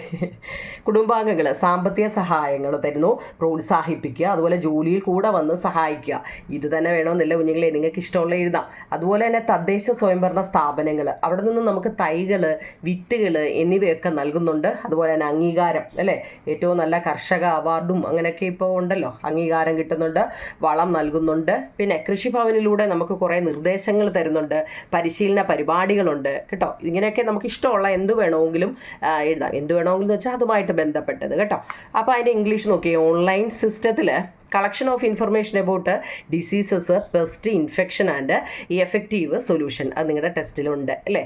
കുടുംബാംഗങ്ങൾ സാമ്പത്തിക സഹായങ്ങൾ തരുന്നു, പ്രോത്സാഹിപ്പിക്കുക, അതുപോലെ ജോലിയിൽ കൂടെ വന്ന് സഹായിക്കുക. ഇത് തന്നെ വേണമെന്നില്ല കുഞ്ഞുങ്ങളെ, നിങ്ങൾക്ക് ഇഷ്ടമുള്ള എഴുതാം. അതുപോലെ തന്നെ തദ്ദേശ സ്വയംഭരണ സ്ഥാപനങ്ങൾ, അവിടെ നിന്ന് നമുക്ക് തൈകൾ, വിത്തുകൾ എന്നിവയൊക്കെ നൽകുന്നുണ്ട്. അതുപോലെ തന്നെ അംഗീകാരം അല്ലേ, ഏറ്റവും നല്ല കർഷക അവാർഡും അങ്ങനെയൊക്കെ ഇപ്പോൾ ഉണ്ടല്ലോ, അംഗീകാരം കിട്ടുന്നുണ്ട്, വളം നൽകുന്നുണ്ട്. പിന്നെ കൃഷിഭവനിലൂടെ നമുക്ക് കുറേ നിർദ്ദേശങ്ങൾ തരുന്നുണ്ട്, പരിശീലന പരിപാടികളുണ്ട് കേട്ടോ. ഇങ്ങനെയൊക്കെ നമുക്ക് ഇഷ്ടമുള്ള എന്ത് വേണമെങ്കിലും എഴുതാം. എന്ത് വേണമെങ്കിലും എന്ന് വെച്ചാൽ അതുമായിട്ട് ബന്ധപ്പെട്ടത് കേട്ടോ. അപ്പോൾ അതിൻ്റെ ഇംഗ്ലീഷ് നോക്കിയേ. ഓൺലൈൻ സിസ്റ്റത്തിൽ collection of information about diseases, pest, infection and effective solution. അത് നിങ്ങളുടെ ടെസ്റ്റിലുണ്ട് അല്ലേ.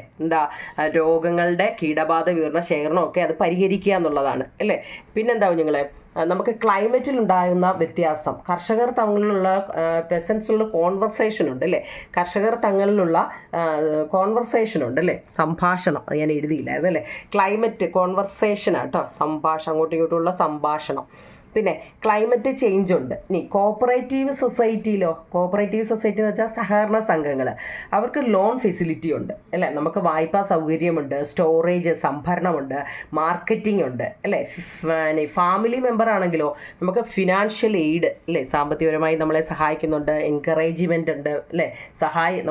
രോഗങ്ങളുടെ കീടബാധ വിവരണ ശേഖരണമൊക്കെ അത് പരിഹരിക്കുക എന്നുള്ളതാണ് അല്ലേ. പിന്നെന്താ കുഞ്ഞുങ്ങളെ, നമുക്ക് ക്ലൈമറ്റിൽ ഉണ്ടാകുന്ന വ്യത്യാസം, കർഷകർ തമ്മിലുള്ള പെസൻസിലുള്ള കോൺവെർസേഷൻ ഉണ്ട് അല്ലേ, കർഷകർ തങ്ങളിലുള്ള കോൺവെർസേഷൻ ഉണ്ട് അല്ലേ, സംഭാഷണം. അത് ഞാൻ എഴുതിയില്ലായിരുന്നു അല്ലേ. ക്ലൈമറ്റ് കോൺവെർസേഷനാണ് കേട്ടോ, സംഭാഷണം, അങ്ങോട്ടും ഇങ്ങോട്ടുമുള്ള സംഭാഷണം. പിന്നെ ക്ലൈമറ്റ് ചേഞ്ച് ഉണ്ട്. ഇനി കോപ്പറേറ്റീവ് സൊസൈറ്റിയിലോ, കോപ്പറേറ്റീവ് സൊസൈറ്റി എന്ന് വെച്ചാൽ സഹകരണ സംഘങ്ങൾ, അവർക്ക് ലോൺ ഫെസിലിറ്റി ഉണ്ട് അല്ലേ, നമുക്ക് വായ്പാ സൗകര്യമുണ്ട്, സ്റ്റോറേജ് സംഭരണമുണ്ട്, മാർക്കറ്റിംഗ് ഉണ്ട് അല്ലേ. ഫാമിലി മെമ്പർ ആണെങ്കിലോ നമുക്ക് ഫിനാൻഷ്യൽ എയ്ഡ് അല്ലേ, സാമ്പത്തികപരമായി നമ്മളെ സഹായിക്കുന്നുണ്ട്, എൻകറേജ്മെൻ്റ് ഉണ്ട് അല്ലേ,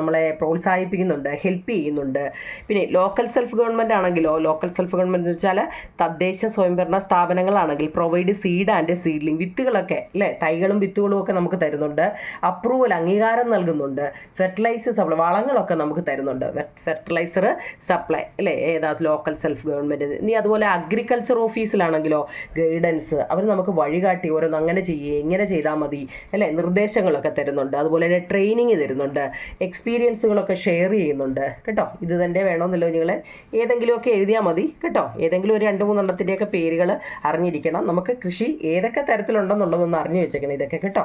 നമ്മളെ പ്രോത്സാഹിപ്പിക്കുന്നുണ്ട്, ഹെൽപ്പ് ചെയ്യുന്നുണ്ട്. പിന്നെ ലോക്കൽ സെൽഫ് ഗവൺമെൻറ് ആണെങ്കിലോ, ലോക്കൽ സെൽഫ് ഗവൺമെൻറ് എന്ന് വെച്ചാൽ തദ്ദേശ സ്വയംഭരണ സ്ഥാപനങ്ങളാണെങ്കിൽ പ്രൊവൈഡ് സീഡ് ആൻഡ് സീഡ്ലിംഗ്, വിത്തുകളൊക്കെ അല്ലേ, തൈകളും വിത്തുകളും ഒക്കെ നമുക്ക് തരുന്നുണ്ട്, അപ്രൂവൽ അംഗീകാരം നൽകുന്നുണ്ട്, ഫെർട്ടിലൈസർ സപ്ലൈ, വളങ്ങളൊക്കെ നമുക്ക് തരുന്നുണ്ട്, ഫെർട്ടിലൈസർ സപ്ലൈ അല്ലേ, ഏതാ ലോക്കൽ സെൽഫ് ഗവൺമെൻറ്. ഇനി അതുപോലെ അഗ്രികൾച്ചർ ഓഫീസിലാണെങ്കിലോ ഗൈഡൻസ്, അവർ നമുക്ക് വഴികാട്ടി ഓരോന്ന് അങ്ങനെ ചെയ്യുക, ഇങ്ങനെ ചെയ്താൽ മതി അല്ലേ, നിർദ്ദേശങ്ങളൊക്കെ തരുന്നുണ്ട്. അതുപോലെ തന്നെ ട്രെയിനിങ് തരുന്നുണ്ട്, എക്സ്പീരിയൻസുകളൊക്കെ ഷെയർ ചെയ്യുന്നുണ്ട് കേട്ടോ. ഇത് തന്നെ വേണമെന്നല്ലോ നിങ്ങൾ ഏതെങ്കിലുമൊക്കെ എഴുതിയാൽ മതി കേട്ടോ. ഏതെങ്കിലും ഒരു 2-3 എണ്ണത്തിൻ്റെയൊക്കെ പേരുകൾ അറിഞ്ഞിരിക്കണം. നമുക്ക് കൃഷി ഏതൊക്കെ തരത്തിലുണ്ടെന്നുള്ളതൊന്ന് അറിഞ്ഞു വെച്ചേക്കണം ഇതൊക്കെ കേട്ടോ.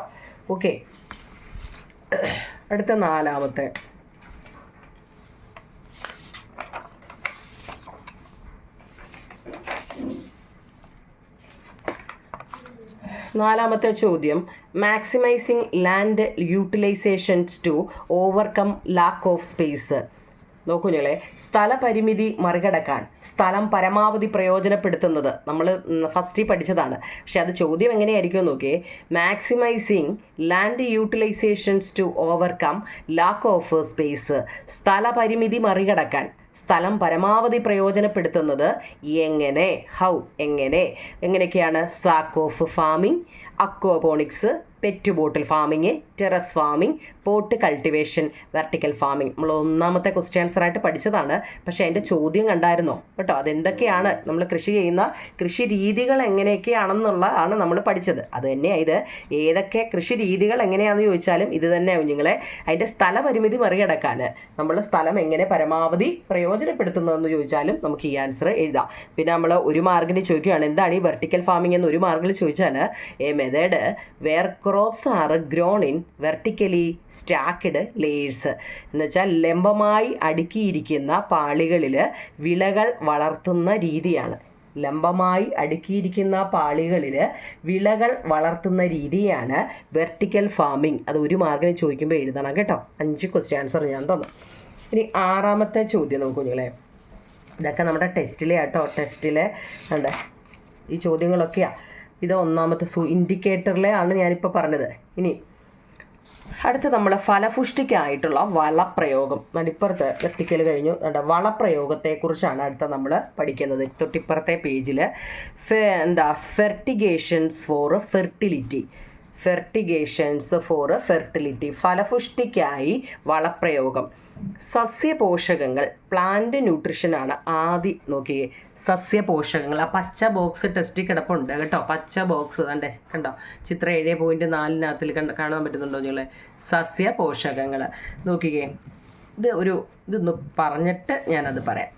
ഓക്കെ, അടുത്ത 4-മത്തെ ചോദ്യം, maximising land utilisations to overcome lack of space. നോക്കൂ ഞങ്ങളെ, സ്ഥലപരിമിതി മറികടക്കാൻ സ്ഥലം പരമാവധി പ്രയോജനപ്പെടുത്തുന്നത് നമ്മൾ ഫസ്റ്റിൽ പഠിച്ചതാണ്. പക്ഷെ അത് ചോദ്യം എങ്ങനെയായിരിക്കും നോക്കിയേ. Maximising land utilisations to overcome lack of space, സ്ഥലപരിമിതി മറികടക്കാൻ സ്ഥലം പരമാവധി പ്രയോജനപ്പെടുത്തുന്നത് എങ്ങനെ, എങ്ങനെയൊക്കെയാണ്? Sack of farming, aquaponics, pet bottle farming, terrace farming, pot cultivation, vertical farming. നമ്മൾ 1-മത്തെ ക്വസ്റ്റ്യൻ ആൻസറായിട്ട് പഠിച്ചതാണ്. പക്ഷേ അതിൻ്റെ ചോദ്യം കണ്ടായിരുന്നോ കേട്ടോ. അതെന്തൊക്കെയാണ് നമ്മൾ കൃഷി ചെയ്യുന്ന കൃഷി രീതികൾ എങ്ങനെയൊക്കെയാണെന്നുള്ളതാണ് നമ്മൾ പഠിച്ചത്. അത് തന്നെയാണ് ഇത്. ഏതൊക്കെ കൃഷി രീതികൾ എങ്ങനെയാണെന്ന് ചോദിച്ചാലും ഇത് തന്നെ കുഞ്ഞുങ്ങളെ. അതിൻ്റെ സ്ഥലപരിമിതി മറികടക്കാൻ നമ്മൾ സ്ഥലം എങ്ങനെ പരമാവധി പ്രയോജനപ്പെടുത്തുന്നതെന്ന് ചോദിച്ചാലും നമുക്ക് ഈ ആൻസർ എഴുതാം. പിന്നെ നമ്മൾ 1 മാർക്കിന് ചോദിക്കുകയാണ് എന്താണ് ഈ വെർട്ടിക്കൽ ഫാമിംഗ് എന്ന് 1 മാർക്കിൽ ചോദിച്ചാൽ, a method where crops are grown in vertically stacked layers, എന്ന് വെച്ചാൽ ലംബമായി അടുക്കിയിരിക്കുന്ന പാളികളിൽ വിളകൾ വളർത്തുന്ന രീതിയാണ്. ലംബമായി അടുക്കിയിരിക്കുന്ന പാളികളിൽ വിളകൾ വളർത്തുന്ന രീതിയാണ് വെർട്ടിക്കൽ ഫാമിംഗ്. അത് 1 മാർക്കിന് ചോദിക്കുമ്പോൾ എഴുതണം കേട്ടോ. 5 ക്വസ്റ്റ്യൻ ആൻസർ ഞാൻ തന്നു. ഇനി 6-മത്തെ ചോദ്യം നോക്കൂ കുഞ്ഞുങ്ങളെ. ഇതൊക്കെ നമ്മുടെ ടെസ്റ്റിലെ കേട്ടോ. ടെസ്റ്റിലെ ഉണ്ട് ഈ ചോദ്യങ്ങളൊക്കെയാണ്. ഇത് 1-മത്തെ ഇൻഡിക്കേറ്ററിലെ ആണ് ഞാനിപ്പോൾ പറഞ്ഞത്. ഇനി അടുത്ത നമ്മൾ ഫലപുഷ്ടിക്കായിട്ടുള്ള വളപ്രയോഗം. ഇപ്പുറത്ത് വെർട്ടിക്കൽ കഴിഞ്ഞു. വളപ്രയോഗത്തെക്കുറിച്ചാണ് അടുത്ത നമ്മൾ പഠിക്കുന്നത്. തൊട്ടിപ്പുറത്തെ പേജിൽ fertigations for fertility. Fertigations for fertility, ഫലപുഷ്ടിക്കായി വളപ്രയോഗം. സസ്യപോഷകങ്ങൾ, പ്ലാന്റ് ന്യൂട്രീഷനാണ് ആദ്യം നോക്കിയേ. സസ്യപോഷകങ്ങൾ, ആ പച്ച ബോക്സ് ടെസ്റ്റിൽ കിടപ്പുണ്ട് കേട്ടോ, പച്ച ബോക്സ് കണ്ടേ, കണ്ടോ ചിത്രം 7.4 കാണാൻ പറ്റുന്നുണ്ടോ നിങ്ങളെ? സസ്യപോഷകങ്ങൾ നോക്കിക്കേ. ഇതൊന്ന് പറഞ്ഞിട്ട് ഞാനത് പറയാം.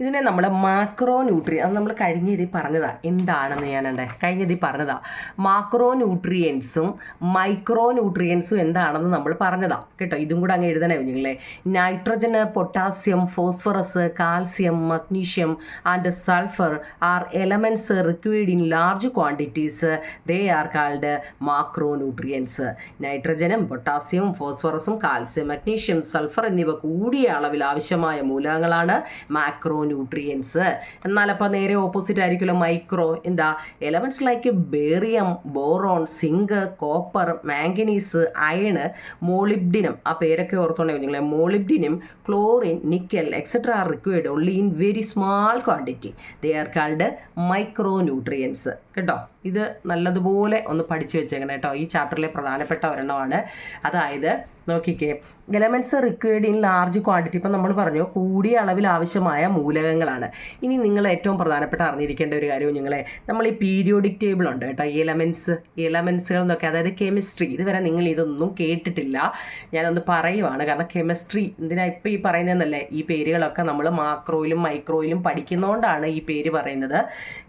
ഇതിനെ നമ്മൾ മാക്രോ ന്യൂട്രിയൻ, അത് നമ്മൾ കഴിഞ്ഞ ഇതിൽ പറഞ്ഞതാണ്. എന്താണെന്ന് കഴിഞ്ഞ ഇതിൽ പറഞ്ഞതാണ്. മാക്രോ ന്യൂട്രിയൻസും മൈക്രോ ന്യൂട്രിയൻസും എന്താണെന്ന് നമ്മൾ പറഞ്ഞതാണ് കേട്ടോ. ഇതും കൂടെ അങ്ങ് എഴുതണേ നിങ്ങളെ. Nitrogen, potassium, phosphorus, calcium, magnesium and sulphur are elements required in large quantities. They are called macro nutrients. നൈട്രജനും പൊട്ടാസ്യവും ഫോസ്ഫറസും കാൽസ്യം, മഗ്നീഷ്യം, സൾഫർ എന്നിവ കൂടിയ അളവിൽ ആവശ്യമായ മൂലകങ്ങളാണ് മാക്രോ ന്യൂട്രിയൻസ്. എന്നാൽ അപ്പോൾ നേരെ ഓപ്പോസിറ്റ് ആയിരിക്കുമല്ലോ മൈക്രോ. എന്താ? Elements like barium, boron, zinc, copper, manganese, iron, molybdenum, ആ പേരൊക്കെ ഓർത്തോണ്ടേ നിങ്ങളെ. Molybdenum, chlorine, nickel etcetera are required only in very small quantity. They are called micro nutrients കേട്ടോ. ഇത് നല്ലതുപോലെ ഒന്ന് പഠിച്ചു വെച്ചേക്കണം കേട്ടോ. ഈ ചാപ്റ്ററിലെ പ്രധാനപ്പെട്ട ഒരെണ്ണമാണ്. അതായത് നോക്കിക്കേ, elements required in large quantity. ഇപ്പം നമ്മൾ പറഞ്ഞു കൂടിയ അളവിൽ ആവശ്യമായ മൂലകങ്ങളാണ്. ഇനി നിങ്ങൾ ഏറ്റവും പ്രധാനപ്പെട്ട അറിഞ്ഞിരിക്കേണ്ട ഒരു കാര്യവും നിങ്ങളെ, നമ്മൾ ഈ പീരിയോഡിക് ടേബിൾ ഉണ്ട് കേട്ടോ, എലമെൻസുകൾ എന്നൊക്കെ, അതായത് കെമിസ്ട്രി. ഇതുവരെ നിങ്ങൾ ഇതൊന്നും കേട്ടിട്ടില്ല, ഞാനൊന്ന് പറയുവാണ്. കാരണം കെമിസ്ട്രി എന്തിനാ ഇപ്പം ഈ പറയുന്നതെന്നല്ലേ, ഈ പേരുകളൊക്കെ നമ്മൾ മാക്രോയിലും മൈക്രോയിലും പഠിക്കുന്നതുകൊണ്ടാണ് ഈ പേര് പറയുന്നത്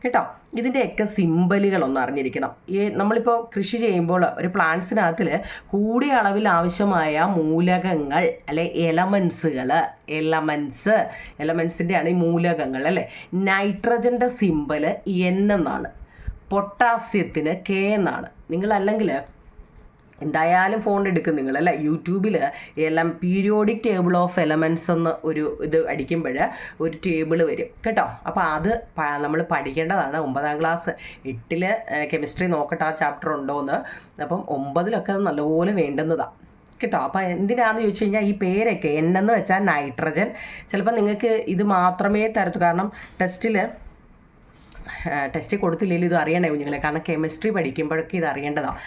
കേട്ടോ. ഇതിൻ്റെയൊക്കെ സിമ്പലുകളൊന്നും അറിഞ്ഞിരിക്കണം. നമ്മളിപ്പോൾ കൃഷി ചെയ്യുമ്പോൾ ഒരു പ്ലാന്റ്സിനകത്തിൽ കൂടിയ അളവിൽ ആവശ്യമായ മൂലകങ്ങൾ അല്ലെ എലമെൻസിൻ്റെ ആണ് ഈ മൂലകങ്ങൾ അല്ലേ. നൈട്രജൻ്റെ സിമ്പല് N എന്നാണ്, പൊട്ടാസ്യത്തിന് K എന്നാണ്. നിങ്ങളല്ലെങ്കിൽ എന്തായാലും ഫോൺ എടുക്കും നിങ്ങൾ അല്ലേ, യൂട്യൂബിൽ എല്ലാം പീരിയോഡിക് ടേബിൾ ഓഫ് എലമെൻറ്റ്സ് എന്ന് ഒരു ഇത് അടിക്കുമ്പോൾ ഒരു ടേബിൾ വരും കേട്ടോ. അപ്പോൾ അത് നമ്മൾ പഠിക്കേണ്ടതാണ്. 9ാം ക്ലാസ് 8ൽ കെമിസ്ട്രി നോക്കട്ടെ ആ ചാപ്റ്റർ ഉണ്ടോയെന്ന്. അപ്പം 9ലൊക്കെ അത് നല്ലപോലെ വേണ്ടുന്നതാണ് കേട്ടോ. അപ്പോൾ എന്തിനാണെന്ന് ചോദിച്ചു കഴിഞ്ഞാൽ ഈ പേരൊക്കെ എന്ന് വെച്ചാൽ നൈട്രജൻ. ചിലപ്പോൾ നിങ്ങൾക്ക് ഇത് മാത്രമേ തരത്തു, കാരണം ടെസ്റ്റ് കൊടുത്തില്ലെങ്കിൽ ഇത് അറിയണേ കുഞ്ഞുങ്ങളെ, കാരണം കെമിസ്ട്രി പഠിക്കുമ്പോഴൊക്കെ ഇത് അറിയേണ്ടതാണ്.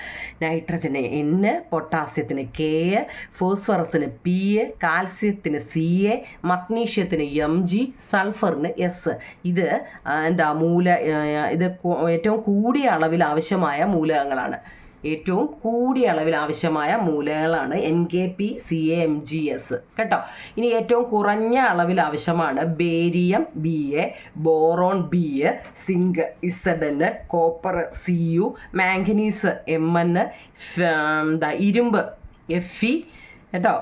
നൈട്രജന് N, പൊട്ടാസ്യത്തിന് K, ഫോസ്ഫറസിന് P, കാൽസ്യത്തിന് Ca, മഗ്നീഷ്യത്തിന് Mg, സൾഫറിന് S. ഇത് ഇത് ഏറ്റവും കൂടിയ അളവിൽ ആവശ്യമായ മൂലകങ്ങളാണ്. ഏറ്റവും കൂടിയ അളവിൽ ആവശ്യമായ മൂലകങ്ങളാണ് NKP, CaMgS കേട്ടോ. ഇനി ഏറ്റവും കുറഞ്ഞ അളവിൽ ആവശ്യമാണ് barium Ba, boron Ba, zinc Zn, copper Cu, manganese Mn, ഇരുമ്പ് Fe കേട്ടോ,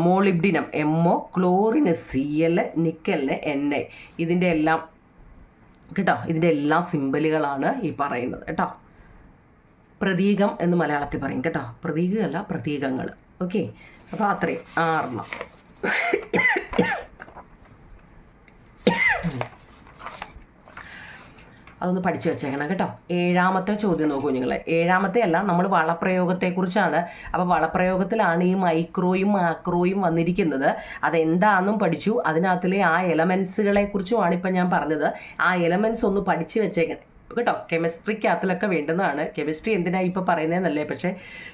മോളിബ്ഡിനം MO, ക്ലോറിന് Cl, നിക്കലിന് Na. ഇതിൻ്റെ എല്ലാം സിമ്പലുകളാണ് ഈ പറയുന്നത് കേട്ടോ. പ്രതീകം എന്ന് മലയാളത്തിൽ പറയും കേട്ടോ, പ്രതീകമല്ല പ്രതീകങ്ങൾ. ഓക്കെ, അപ്പോൾ അത്രയും 6. അതൊന്ന് പഠിച്ചു വെച്ചേക്കണം കേട്ടോ. 7ാമത്തെ ചോദ്യം നോക്കൂ നിങ്ങൾ. 7ാമത്തെ അല്ല, നമ്മൾ വളപ്രയോഗത്തെക്കുറിച്ചാണ്. അപ്പോൾ വളപ്രയോഗത്തിലാണ് ഈ മൈക്രോയും മാക്രോയും വന്നിരിക്കുന്നത്. അതെന്താണെന്നും പഠിച്ചു. അതിനകത്തിലെ ആ എലമെൻസുകളെ കുറിച്ചുമാണ് ഇപ്പം ഞാൻ പറഞ്ഞത്. ആ എലമെൻസ് ഒന്ന് പഠിച്ചു വെച്ചേക്കണം കേട്ടോ. കെമിസ്ട്രിക്കകത്തിലൊക്കെ വേണ്ടുന്നതാണ്. കെമിസ്ട്രി എന്തിനാണ് ഇപ്പോൾ പറയുന്നതെന്നല്ലേ, പക്ഷേ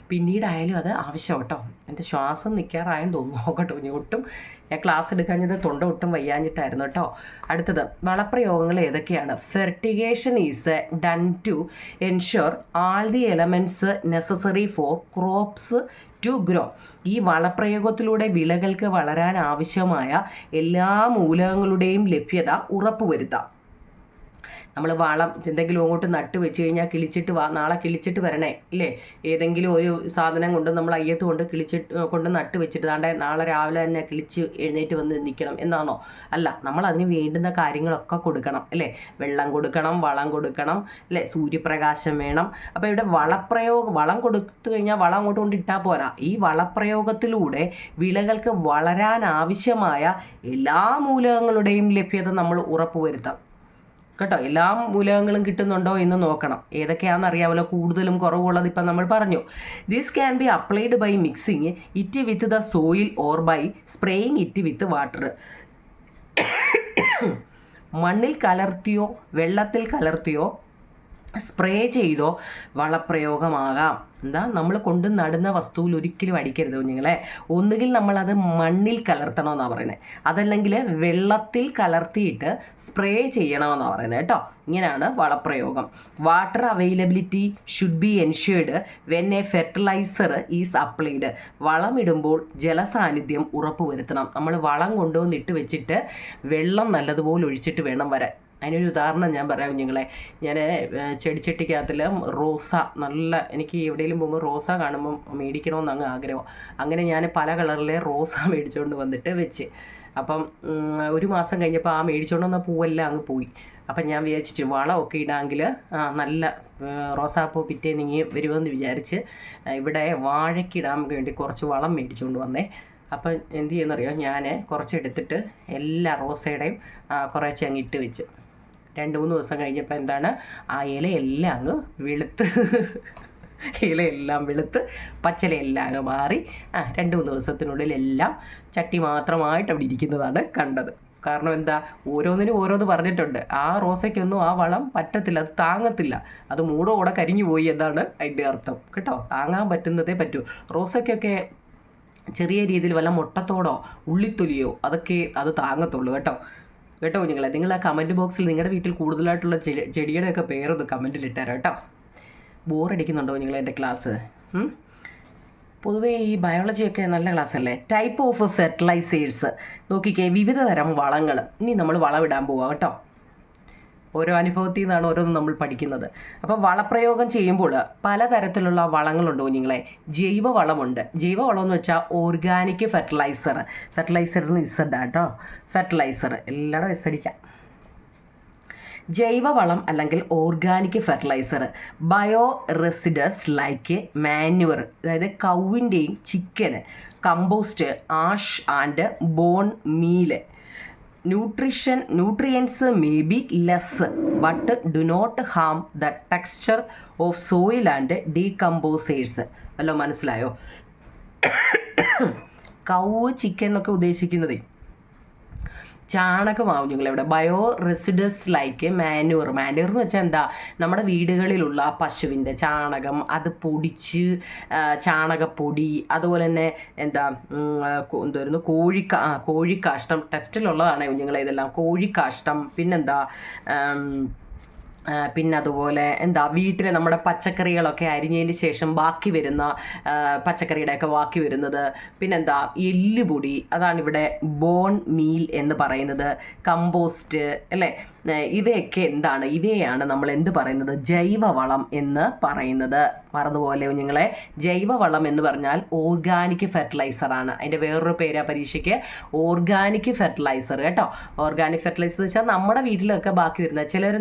പിന്നീടായാലും അത് ആവശ്യം കേട്ടോ. എൻ്റെ ശ്വാസം നിൽക്കാറായെന്ന് തോന്നുന്നു കേട്ടോ. ഒട്ടും ഞാൻ ക്ലാസ് എടുക്കാഞ്ഞത് തൊണ്ട ഒട്ടും വയ്യാഞ്ഞിട്ടായിരുന്നു കേട്ടോ. അടുത്തത് വളപ്രയോഗങ്ങൾ ഏതൊക്കെയാണ്? Fertigation is done to ensure all the elements necessary for crops to grow. ഈ വളപ്രയോഗത്തിലൂടെ വിളകൾക്ക് വളരാൻ ആവശ്യമായ എല്ലാ മൂലകങ്ങളുടെയും ലഭ്യത ഉറപ്പുവരുത്താം. നമ്മൾ വളം എന്തെങ്കിലും അങ്ങോട്ട് നട്ട് വെച്ച് കഴിഞ്ഞാൽ കിളിച്ചിട്ട് നാളെ കിളിച്ചിട്ട് വരണേ ഇല്ലേ. ഏതെങ്കിലും ഒരു സാധനം കൊണ്ട് നമ്മൾ അയ്യത്ത് കൊണ്ട് നട്ട് വെച്ചിട്ട് നാളെ രാവിലെ തന്നെ കിളിച്ച് എഴുന്നേറ്റ് വന്ന് നിൽക്കണം എന്നാണോ? അല്ല, നമ്മൾ അതിന് വേണ്ടുന്ന കാര്യങ്ങളൊക്കെ കൊടുക്കണം അല്ലേ. വെള്ളം കൊടുക്കണം, വളം കൊടുക്കണം അല്ലേ, സൂര്യപ്രകാശം വേണം. അപ്പോൾ ഇവിടെ വളം കൊടുത്തു കഴിഞ്ഞാൽ വളം അങ്ങോട്ട് കൊണ്ട് ഇട്ടാൽ പോരാ. ഈ വളപ്രയോഗത്തിലൂടെ വിളകൾക്ക് വളരാൻ ആവശ്യമായ എല്ലാ മൂലകങ്ങളുടെയും ലഭ്യത നമ്മൾ ഉറപ്പുവരുത്താം കേട്ടോ. എല്ലാ മൂലകങ്ങളും കിട്ടുന്നുണ്ടോ എന്ന് നോക്കണം. ഏതൊക്കെയാണെന്ന് അറിയാമല്ലോ, കൂടുതലും കുറവുള്ളത് ഇപ്പം നമ്മൾ പറഞ്ഞു. This can be applied by mixing it with the soil or by spraying it with water. മണ്ണിൽ കലർത്തിയോ വെള്ളത്തിൽ കലർത്തിയോ സ്പ്രേ ചെയ്തോ വളപ്രയോഗമാകാം. എന്താ നമ്മൾ കൊണ്ട് നടുന്ന വസ്തുവിൽ ഒരിക്കലും അടിക്കരുത് കുഞ്ഞുങ്ങളെ. ഒന്നുകിൽ നമ്മളത് മണ്ണിൽ കലർത്തണമെന്നാണ് പറയുന്നത്, അതല്ലെങ്കിൽ വെള്ളത്തിൽ കലർത്തിയിട്ട് സ്പ്രേ ചെയ്യണമെന്നാണ് പറയുന്നത് കേട്ടോ. ഇങ്ങനെയാണ് വളപ്രയോഗം. Water availability should be ensured when a fertiliser is applied. വളമിടുമ്പോൾ ജലസാന്നിധ്യം ഉറപ്പുവരുത്തണം. നമ്മൾ വളം കൊണ്ടുവന്നിട്ട് വെച്ചിട്ട് വെള്ളം നല്ലതുപോലെ ഒഴിച്ചിട്ട് വേണം വരാൻ. അതിനൊരു ഉദാഹരണം ഞാൻ പറയാം കുഞ്ഞുങ്ങളെ. ഞാൻ ചെടിച്ചട്ടിക്കകത്തിൽ റോസ എനിക്ക് എവിടെയെങ്കിലും പോകുമ്പോൾ റോസ കാണുമ്പം മേടിക്കണമെന്ന് അങ്ങ് ആഗ്രഹം. അങ്ങനെ ഞാൻ പല കളറിലെ റോസ മേടിച്ചുകൊണ്ട് വന്നിട്ട് വെച്ച്. അപ്പം ഒരു മാസം കഴിഞ്ഞപ്പോൾ ആ മേടിച്ചുകൊണ്ട് വന്ന പൂവെല്ലാം അങ്ങ് പോയി. അപ്പം ഞാൻ വിചാരിച്ചിട്ട് വളമൊക്കെ ഇടാമെങ്കിൽ നല്ല റോസാപ്പൂ പിറ്റേന്നിങ്ങി വരുമെന്ന് വിചാരിച്ച് ഇവിടെ വാഴയ്ക്കിടാൻ വേണ്ടി കുറച്ച് വളം മേടിച്ചുകൊണ്ട് വന്നേ. അപ്പം എന്ത് ചെയ്യുന്നറിയോ, ഞാൻ കുറച്ചെടുത്തിട്ട് എല്ലാ റോസയുടെയും കുറേശ്ശെ അങ്ങ് ഇട്ട് വെച്ച്. 2-3 ദിവസം കഴിഞ്ഞപ്പോൾ എന്താണ്, ആ ഇലയെല്ലാം അങ്ങ് വെളുത്ത് ഇലയെല്ലാം വെളുത്ത് പച്ചിലയെല്ലാം അങ്ങ് മാറി 2-3 ദിവസത്തിനുള്ളിൽ എല്ലാം ചട്ടി മാത്രമായിട്ട് അവിടെ ഇരിക്കുന്നതാണ് കണ്ടത്. കാരണം എന്താ, ഓരോന്നിനും ഓരോന്ന് പറഞ്ഞിട്ടുണ്ട്. ആ റോസയ്ക്കൊന്നും ആ വളം പറ്റത്തില്ല, അത് താങ്ങത്തില്ല, അത് മൂടോടെ കരിഞ്ഞു പോയി എന്നാണ് അതിൻ്റെ അർത്ഥം കേട്ടോ. താങ്ങാൻ പറ്റുന്നതേ പറ്റൂ. റോസയ്ക്കൊക്കെ ചെറിയ രീതിയിൽ വല്ല മുട്ടത്തോടോ ഉള്ളിത്തൊലിയോ അതൊക്കെ അത് താങ്ങത്തുള്ളൂ കേട്ടോ കുഞ്ഞുങ്ങളെ. നിങ്ങൾ ആ കമൻറ്റ് ബോക്സിൽ നിങ്ങളുടെ വീട്ടിൽ കൂടുതലായിട്ടുള്ള ചെടിയുടെയൊക്കെ പേരൊന്ന് കമൻറ്റിൽ ഇട്ടുതരാം കേട്ടോ. ബോറടിക്കുന്നുണ്ടോ നിങ്ങൾ എൻ്റെ ക്ലാസ്? പൊതുവേ ഈ ബയോളജിയൊക്കെ നല്ല ക്ലാസ് അല്ലേ. ടൈപ്പ് ഓഫ് ഫെർട്ടിലൈസേഴ്സ് നോക്കിക്കേ, വിവിധ തരം വളങ്ങൾ. ഇനി നമ്മൾ വളമിടാൻ പോവാം കേട്ടോ. ഓരോ അനുഭവത്തിൽ നിന്നാണ് ഓരോന്നും നമ്മൾ പഠിക്കുന്നത്. അപ്പോൾ വളപ്രയോഗം ചെയ്യുമ്പോൾ പലതരത്തിലുള്ള വളങ്ങളുണ്ട് കുഞ്ഞുങ്ങളെ. ജൈവ വളമുണ്ട്. ജൈവ വളം എന്ന് വെച്ചാൽ ഓർഗാനിക് ഫെർട്ടിലൈസറിന് ഇസഡാ കേട്ടോ. ഫെർട്ടിലൈസർ എല്ലാവരും എസ്സടിച്ച ജൈവവളം അല്ലെങ്കിൽ organic fertiliser. Bio residues like manure, അതായത് കൗവിൻ്റെയും chicken, compost, ash and bone meal. Nutrients may be less but do not harm the texture of soil and decomposers. വല്ലോ മനസ്സിലായോ? കൗവ് ചിക്കൻ എന്നൊക്കെ ഉദ്ദേശിക്കുന്നത് ചാണകമാവും നിങ്ങളിവിടെ. ബയോ റെസിഡസ് ലൈക്ക് മാന്യൂർ എന്ന് വെച്ചാൽ എന്താ, നമ്മുടെ വീടുകളിലുള്ള പശുവിൻ്റെ ചാണകം, അത് പൊടിച്ച് ചാണകപ്പൊടി, അതുപോലെ തന്നെ എന്തായിരുന്നു കോഴിക്കാഷ്ടം. ടെസ്റ്റിലുള്ളതാണ് കുഞ്ഞുങ്ങളെ ഇതെല്ലാം. കോഴിക്കാഷ്ടം, പിന്നെന്താ, പിന്നെ അതുപോലെ വീട്ടിലെ നമ്മുടെ പച്ചക്കറികളൊക്കെ അരിഞ്ഞതിന് ശേഷം ബാക്കി വരുന്ന പച്ചക്കറിയുടെയൊക്കെ ബാക്കി വരുന്നത്, പിന്നെന്താ എല്ലുപൊടി, അതാണിവിടെ ബോൺ മീൽ എന്ന് പറയുന്നത്. കമ്പോസ്റ്റ് അല്ലേ, ഇവയൊക്കെ എന്താണ്, ഇവയാണ് നമ്മൾ എന്ത് പറയുന്നത്, ജൈവവളം എന്ന് പറയുന്നത്. മറന്നുപോലെ കുഞ്ഞുങ്ങളെ, ജൈവവളം എന്ന് പറഞ്ഞാൽ ഓർഗാനിക് ഫെർട്ടിലൈസറാണ്. അതിൻ്റെ വേറൊരു പേരാ പരീക്ഷയ്ക്ക് ഓർഗാനിക് ഫെർട്ടിലൈസർ കേട്ടോ. ഓർഗാനിക് ഫെർട്ടിലൈസർ എന്ന് വെച്ചാൽ നമ്മുടെ വീട്ടിലൊക്കെ ബാക്കി വരുന്ന ചിലർ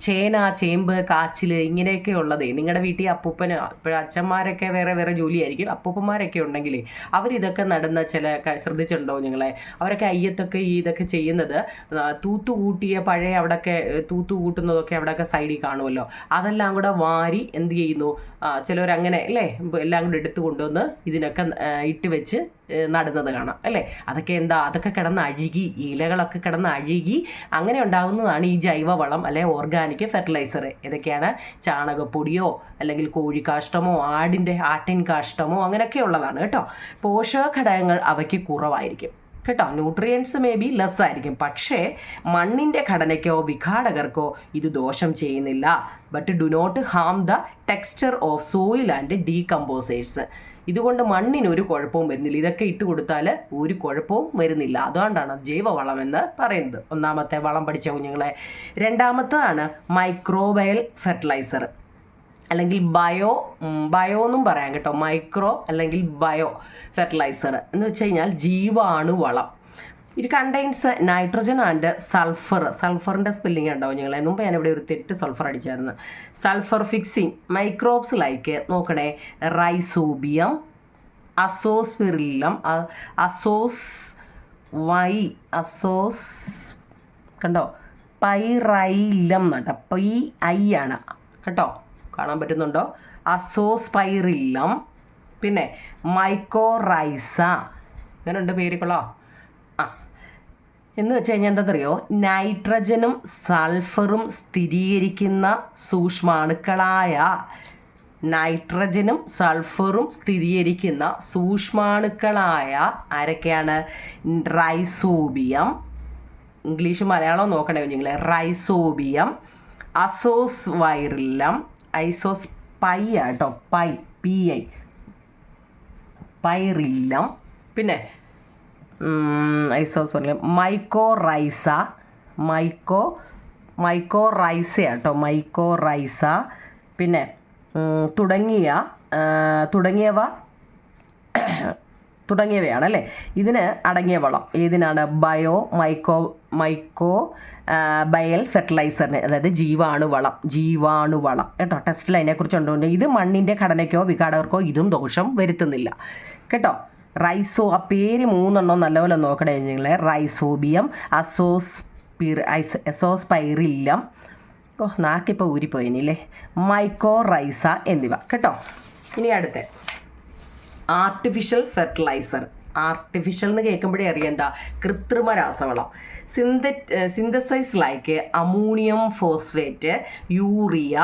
ചേന, ചേമ്പ്, കാച്ചിൽ ഇങ്ങനെയൊക്കെ ഉള്ളതേ നിങ്ങളുടെ വീട്ടിൽ അപ്പൂപ്പന്, ഇപ്പോഴും അച്ഛന്മാരൊക്കെ വേറെ ജോലിയായിരിക്കും, അപ്പൂപ്പന്മാരൊക്കെ ഉണ്ടെങ്കിൽ അവരിതൊക്കെ നടുന്ന ശ്രദ്ധിച്ചിട്ടുണ്ടോ നിങ്ങളെ? അവരൊക്കെ അയ്യത്തൊക്കെ ഇതൊക്കെ ചെയ്യുന്നത് തൂത്തുകൂട്ടിയ പഴയ അവിടെയൊക്കെ തൂത്തുകൂട്ടുന്നതൊക്കെ അവിടെയൊക്കെ സൈഡിൽ കാണുമല്ലോ, അതെല്ലാം കൂടെ വാരി എന്ത് ചെയ്യുന്നു, ചിലവരങ്ങനെ അല്ലേ എല്ലാം കൂടെ എടുത്തു കൊണ്ടുവന്ന് ഇതിനൊക്കെ ഇട്ട് വെച്ച് നടുന്നത് കാണാം അല്ലേ. അതൊക്കെ കിടന്ന് അഴുകി, ഇലകളൊക്കെ കിടന്ന് അഴുകി അങ്ങനെ ഉണ്ടാകുന്നതാണ് ഈ ജൈവവളം അല്ലെ ഓർഗാനിക് ഫെർട്ടിലൈസർ. ഏതൊക്കെയാണ്? ചാണകപ്പൊടിയോ അല്ലെങ്കിൽ കോഴിക്കാഷ്ടമോ ആട്ടിൻ കാഷ്ടമോ അങ്ങനെയൊക്കെ ഉള്ളതാണ് കേട്ടോ. പോഷകഘടകങ്ങൾ അവയ്ക്ക് കുറവായിരിക്കും കേട്ടോ. ന്യൂട്രിയൻസ് മേ ബി ലെസ് ആയിരിക്കും, പക്ഷേ മണ്ണിൻ്റെ ഘടനയ്ക്കോ വിഘാടകർക്കോ ഇത് ദോഷം ചെയ്യുന്നില്ല. But do not harm the texture of soil and decomposers. ഇതുകൊണ്ട് മണ്ണിന് ഒരു കുഴപ്പവും വരുന്നില്ല. ഇതൊക്കെ ഇട്ട് കൊടുത്താൽ ഒരു കുഴപ്പവും വരുന്നില്ല. അതുകൊണ്ടാണ് ജൈവവളം എന്ന് പറയുന്നത്. ഒന്നാമത്തെ വളം പഠിച്ച കുഞ്ഞുങ്ങളെ. രണ്ടാമത്തേതാണ് മൈക്രോബയൽ ഫെർട്ടിലൈസർ അല്ലെങ്കിൽ ബയോ എന്നും പറയാം കേട്ടോ. മൈക്രോ അല്ലെങ്കിൽ ബയോ ഫെർട്ടിലൈസർ എന്ന് വെച്ച് കഴിഞ്ഞാൽ ജീവാണുവളം. ഇത് കണ്ടെയ്ൻസ് നൈട്രജൻ ആൻഡ് സൾഫർ. സൾഫറിൻ്റെ സ്പെല്ലിംഗ് ഉണ്ടാവും ഞങ്ങളെ. മുമ്പ് ഞാനിവിടെ ഒരു തെറ്റ് സൾഫർ അടിച്ചായിരുന്നു. സൾഫർ ഫിക്സിങ് മൈക്രോബ്സ് ലൈക്ക് നോക്കണേ, റൈസോബിയം, അസോസ്പിറില്ലം, കണ്ടോ, പൈറൈലം കേട്ടോ. PI ആണ് കേട്ടോ, കാണാൻ പറ്റുന്നുണ്ടോ? അസോസ്പൈറില്ലം, പിന്നെ മൈക്കോറൈസ, ഇങ്ങനെയുണ്ട് പേരുകളോ. എന്ന് വെച്ച് കഴിഞ്ഞാൽ എന്താണെന്നറിയോ, നൈട്രജനും സൾഫറും സ്ഥിരീകരിക്കുന്ന സൂക്ഷ്മാണുക്കളായ ആരൊക്കെയാണ്? റൈസോബിയം, ഇംഗ്ലീഷ് മലയാളം നോക്കണേ നിങ്ങൾ, റൈസോബിയം, അസോസ്വൈറില്ലം, ഐസോസ്പൈ ആട്ടോ, PI, പൈറില്ലം, പിന്നെ ഐസോസ്പൈറില്ലം, മൈക്കോറൈസ ആട്ടോ, മൈക്കോറൈസ, പിന്നെ തുടങ്ങിയവയാണ് അല്ലേ ഇതിന് അടങ്ങിയ വളം. ഏതിനാണ്? ബയൽ ഫെർട്ടിലൈസറിന്, അതായത് ജീവാണുവളം കേട്ടോ. ടെസ്റ്റിൽ അതിനെക്കുറിച്ച് ഉണ്ടോ? ഇത് മണ്ണിൻ്റെ ഘടനയ്ക്കോ വിഘാടകർക്കോ ഇതും ദോഷം വരുത്തുന്നില്ല കേട്ടോ. ആ പേര് 3 നല്ലപോലെ നോക്കണേ നിങ്ങളെ. റൈസോബിയം, അസോസ്പൈറില്ലം, നാക്കിപ്പോൾ ഊരിപ്പോയിനില്ലേ, മൈക്കോറൈസ എന്നിവ കേട്ടോ. ഇനി അടുത്ത ആർട്ടിഫിഷ്യൽ ഫെർട്ടിലൈസർ. ആർട്ടിഫിഷ്യൽ എന്ന് കേൾക്കുമ്പോഴേ അറിയാം എന്താ, കൃത്രിമ രാസവളം. Synthesize like ammonium phosphate, urea.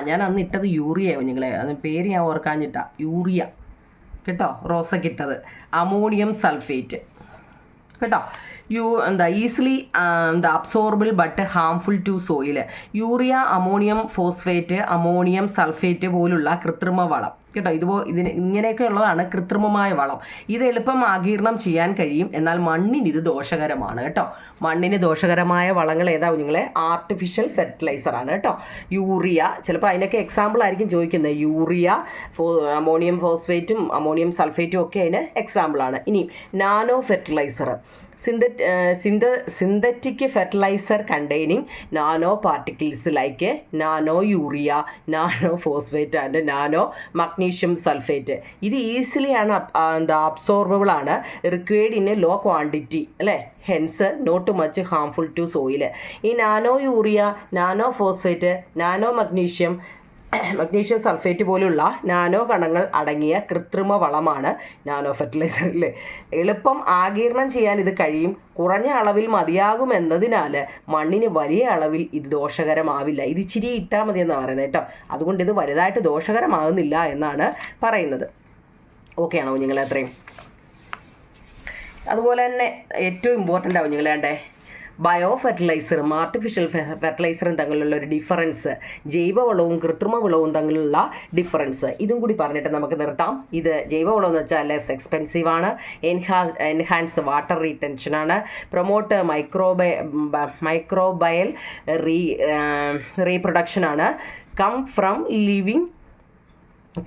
ഞാൻ അന്ന് ഇട്ടത് യൂറിയ നിങ്ങളെ, അത് പേര് ഞാൻ ഓർക്കാഞ്ഞിട്ടാ, യൂറിയ കേട്ടോ, റോസക്കിട്ടത്. അമോണിയം സൾഫേറ്റ് കേട്ടോ. Easily absorbable but harmful to soil. Urea, ammonium phosphate, ammonium sulphate പോലുള്ള കൃത്രിമ വളം കേട്ടോ. ഇങ്ങനെയൊക്കെ ഉള്ളതാണ് കൃത്രിമമായ വളം. ഇത് എളുപ്പം ആഗീരണം ചെയ്യാൻ കഴിയും, എന്നാൽ മണ്ണിന് ഇത് ദോഷകരമാണ് കേട്ടോ. മണ്ണിന് ദോഷകരമായ വളങ്ങൾ ഏതാ നിങ്ങളെ? ആർട്ടിഫിഷ്യൽ ഫെർട്ടിലൈസർ ആണ് കേട്ടോ. യൂറിയ, ചിലപ്പോൾ അതിനൊക്കെ എക്സാമ്പിൾ ആയിരിക്കും ചോദിക്കുന്നത്. യൂറിയ, അമോണിയം ഫോസ്ഫേറ്റും അമോണിയം സൾഫേറ്റും ഒക്കെ അതിന് എക്സാമ്പിളാണ്. ഇനി nano fertiliser, synthetic fertilizer containing nano particles like nano urea, nano phosphate and nano magnesium sulfate. ഇത് ഈസിലി ആണ് അബ്സോർബിൾ ആണ്, required in a low quantity അല്ലേ, hence not much harmful to soil. ഈ nano urea, nano phosphate, nano magnesium sulphate പോലുള്ള nano കണങ്ങൾ അടങ്ങിയ കൃത്രിമ വളമാണ് നാനോ ഫെർട്ടിലൈസറിൽ. എളുപ്പം ആഗീരണം ചെയ്യാൻ ഇത് കഴിയും, കുറഞ്ഞ അളവിൽ മതിയാകുമെന്നതിനാൽ മണ്ണിന് വലിയ അളവിൽ ഇത് ദോഷകരമാവില്ല. ഇത് ഇച്ചിരി ഇട്ടാൽ മതി എന്നാണ് പറയുന്നത് കേട്ടോ. അതുകൊണ്ട് ഇത് വലുതായിട്ട് ദോഷകരമാകുന്നില്ല എന്നാണ് പറയുന്നത്. ഓക്കെ ആണോ നിങ്ങൾ? അത്രയും. അതുപോലെ തന്നെ ഏറ്റവും ഇമ്പോർട്ടൻ്റ് ആവും നിങ്ങളേണ്ടേ, ബയോ ഫെർട്ടിലൈസറും ആർട്ടിഫിഷ്യൽ ഫെർട്ടിലൈസറും തമ്മിലുള്ള ഒരു ഡിഫറൻസ്, ജൈവവളവും കൃത്രിമ വളവും തമ്മിലുള്ള ഡിഫറൻസ്, ഇതും കൂടി പറഞ്ഞിട്ട് നമുക്ക് നിർത്താം. ഇത് ജൈവവളം എന്ന് വെച്ചാൽ ലെസ് എക്സ്പെൻസീവ് ആണ്, എൻഹാൻസ് വാട്ടർ റീടെൻഷനാണ്, പ്രൊമോട്ട് മൈക്രോബയൽ റീപ്രൊഡക്ഷനാണ്, കം ഫ്രം ലിവിങ്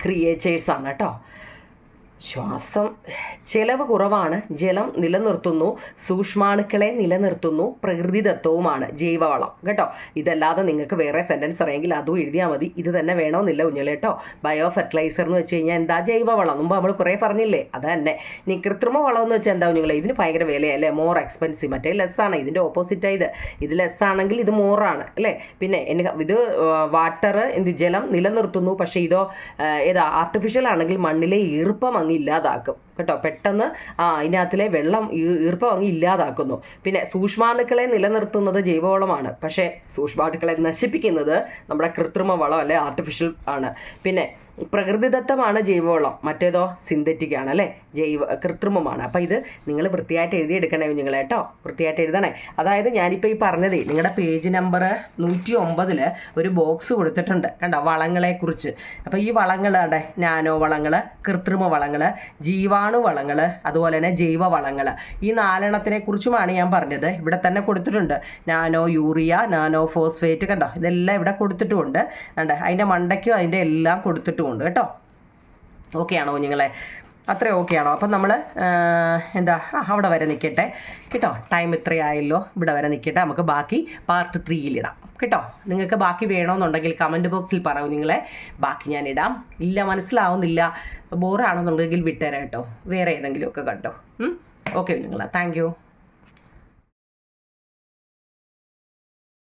ക്രിയേച്ചേഴ്സാണ് കേട്ടോ. ശ്വാസം ചെലവ് കുറവാണ്, ജലം നിലനിർത്തുന്നു, സൂക്ഷ്മാണുക്കളെ നിലനിർത്തുന്നു, പ്രകൃതിദത്തവുമാണ് ജൈവവളം കേട്ടോ. ഇതല്ലാതെ നിങ്ങൾക്ക് വേറെ സെൻറ്റൻസ് അറിയെങ്കിൽ അതും എഴുതിയാൽ മതി. ഇത് തന്നെ വേണമെന്നില്ല കുഞ്ഞുങ്ങളെ കേട്ടോ. ബയോ ഫെർട്ടിലൈസർ എന്ന് വെച്ച് കഴിഞ്ഞാൽ എന്താ? ജൈവവളം. മുമ്പ് നമ്മൾ കുറേ പറഞ്ഞില്ലേ, അത് തന്നെ. ഇനി കൃത്രിമ വളം എന്ന് വെച്ചാൽ എന്താ കുഞ്ഞുങ്ങളെ? ഇതിന് ഭയങ്കര വിലയല്ലേ, മോർ എക്സ്പെൻസീവ്. മറ്റേ ലെസ്സാണ്, ഇതിൻ്റെ ഓപ്പോസിറ്റായത്. ഇത് ലെസ്സാണെങ്കിൽ ഇത് മോറാണ് അല്ലേ. പിന്നെ ഇത് വാട്ടർ ജലം നിലനിർത്തുന്നു, പക്ഷേ ഇതോ ഏതാ ആർട്ടിഫിഷ്യൽ ആണെങ്കിൽ മണ്ണിലെ ഈർപ്പം അങ്ങ് ഇല്ലാതാക്കും കേട്ടോ. പെട്ടെന്ന് ഇതിനകത്തിലെ വെള്ളം ഈർപ്പം അങ്ങ് ഇല്ലാതാക്കുന്നു. പിന്നെ സൂക്ഷ്മാണുക്കളെ നിലനിർത്തുന്നത് ജൈവവളമാണ്, പക്ഷേ സൂക്ഷ്മാണുക്കളെ നശിപ്പിക്കുന്നത് നമ്മുടെ കൃത്രിമ വളം അല്ലെ, ആർട്ടിഫിഷ്യൽ ആണ്. പിന്നെ പ്രകൃതിദത്തമാണ് ജൈവവളം, മറ്റേതോ സിന്തറ്റിക് ആണ് അല്ലേ, കൃത്രിമമാണ്. അപ്പോൾ ഇത് നിങ്ങൾ വൃത്തിയായിട്ട് എഴുതിയെടുക്കണേ കുഞ്ഞുങ്ങളെ കേട്ടോ, വൃത്തിയായിട്ട് എഴുതണേ. അതായത് ഞാനിപ്പോൾ ഈ പറഞ്ഞതേ, നിങ്ങളുടെ പേജ് നമ്പർ 109 ഒരു ബോക്സ് കൊടുത്തിട്ടുണ്ട് കണ്ടോ, വളങ്ങളെക്കുറിച്ച്. അപ്പോൾ ഈ വളങ്ങൾ അവിടെ നാനോ വളങ്ങൾ, കൃത്രിമ വളങ്ങൾ, ജീവാണു വളങ്ങൾ, അതുപോലെ തന്നെ ജൈവ വളങ്ങൾ, ഈ 4 കുറിച്ചുമാണ് ഞാൻ പറഞ്ഞത്. ഇവിടെ തന്നെ കൊടുത്തിട്ടുണ്ട്. നാനോ യൂറിയ, നാനോ ഫോസ്ഫേറ്റ് കണ്ടോ, ഇതെല്ലാം ഇവിടെ കൊടുത്തിട്ടുമുണ്ട്. കണ്ടോ, അതിൻ്റെ മണ്ടയ്ക്കും അതിൻ്റെ എല്ലാം കൊടുത്തിട്ടുമുണ്ട് കേട്ടോ. ഓക്കെ ആണോ കുഞ്ഞുങ്ങളെ? അത്ര ഓക്കെ ആണോ? അപ്പം നമ്മൾ അവിടെ വരെ നിൽക്കട്ടെ കേട്ടോ. ടൈം ഇത്രയായല്ലോ, ഇവിടെ വരെ നിൽക്കട്ടെ. നമുക്ക് ബാക്കി പാർട്ട് 3 കേട്ടോ. നിങ്ങൾക്ക് ബാക്കി വേണമെന്നുണ്ടെങ്കിൽ കമൻറ്റ് ബോക്സിൽ പറയൂ നിങ്ങളെ, ബാക്കി ഞാൻ ഇടാം. ഇല്ല മനസ്സിലാവുന്നില്ല, ബോറാണെന്നുണ്ടെങ്കിൽ വിട്ടുതരാം കേട്ടോ, വേറെ ഏതെങ്കിലുമൊക്കെ കണ്ടോ. ഓക്കെ നിങ്ങളെ, താങ്ക് യു.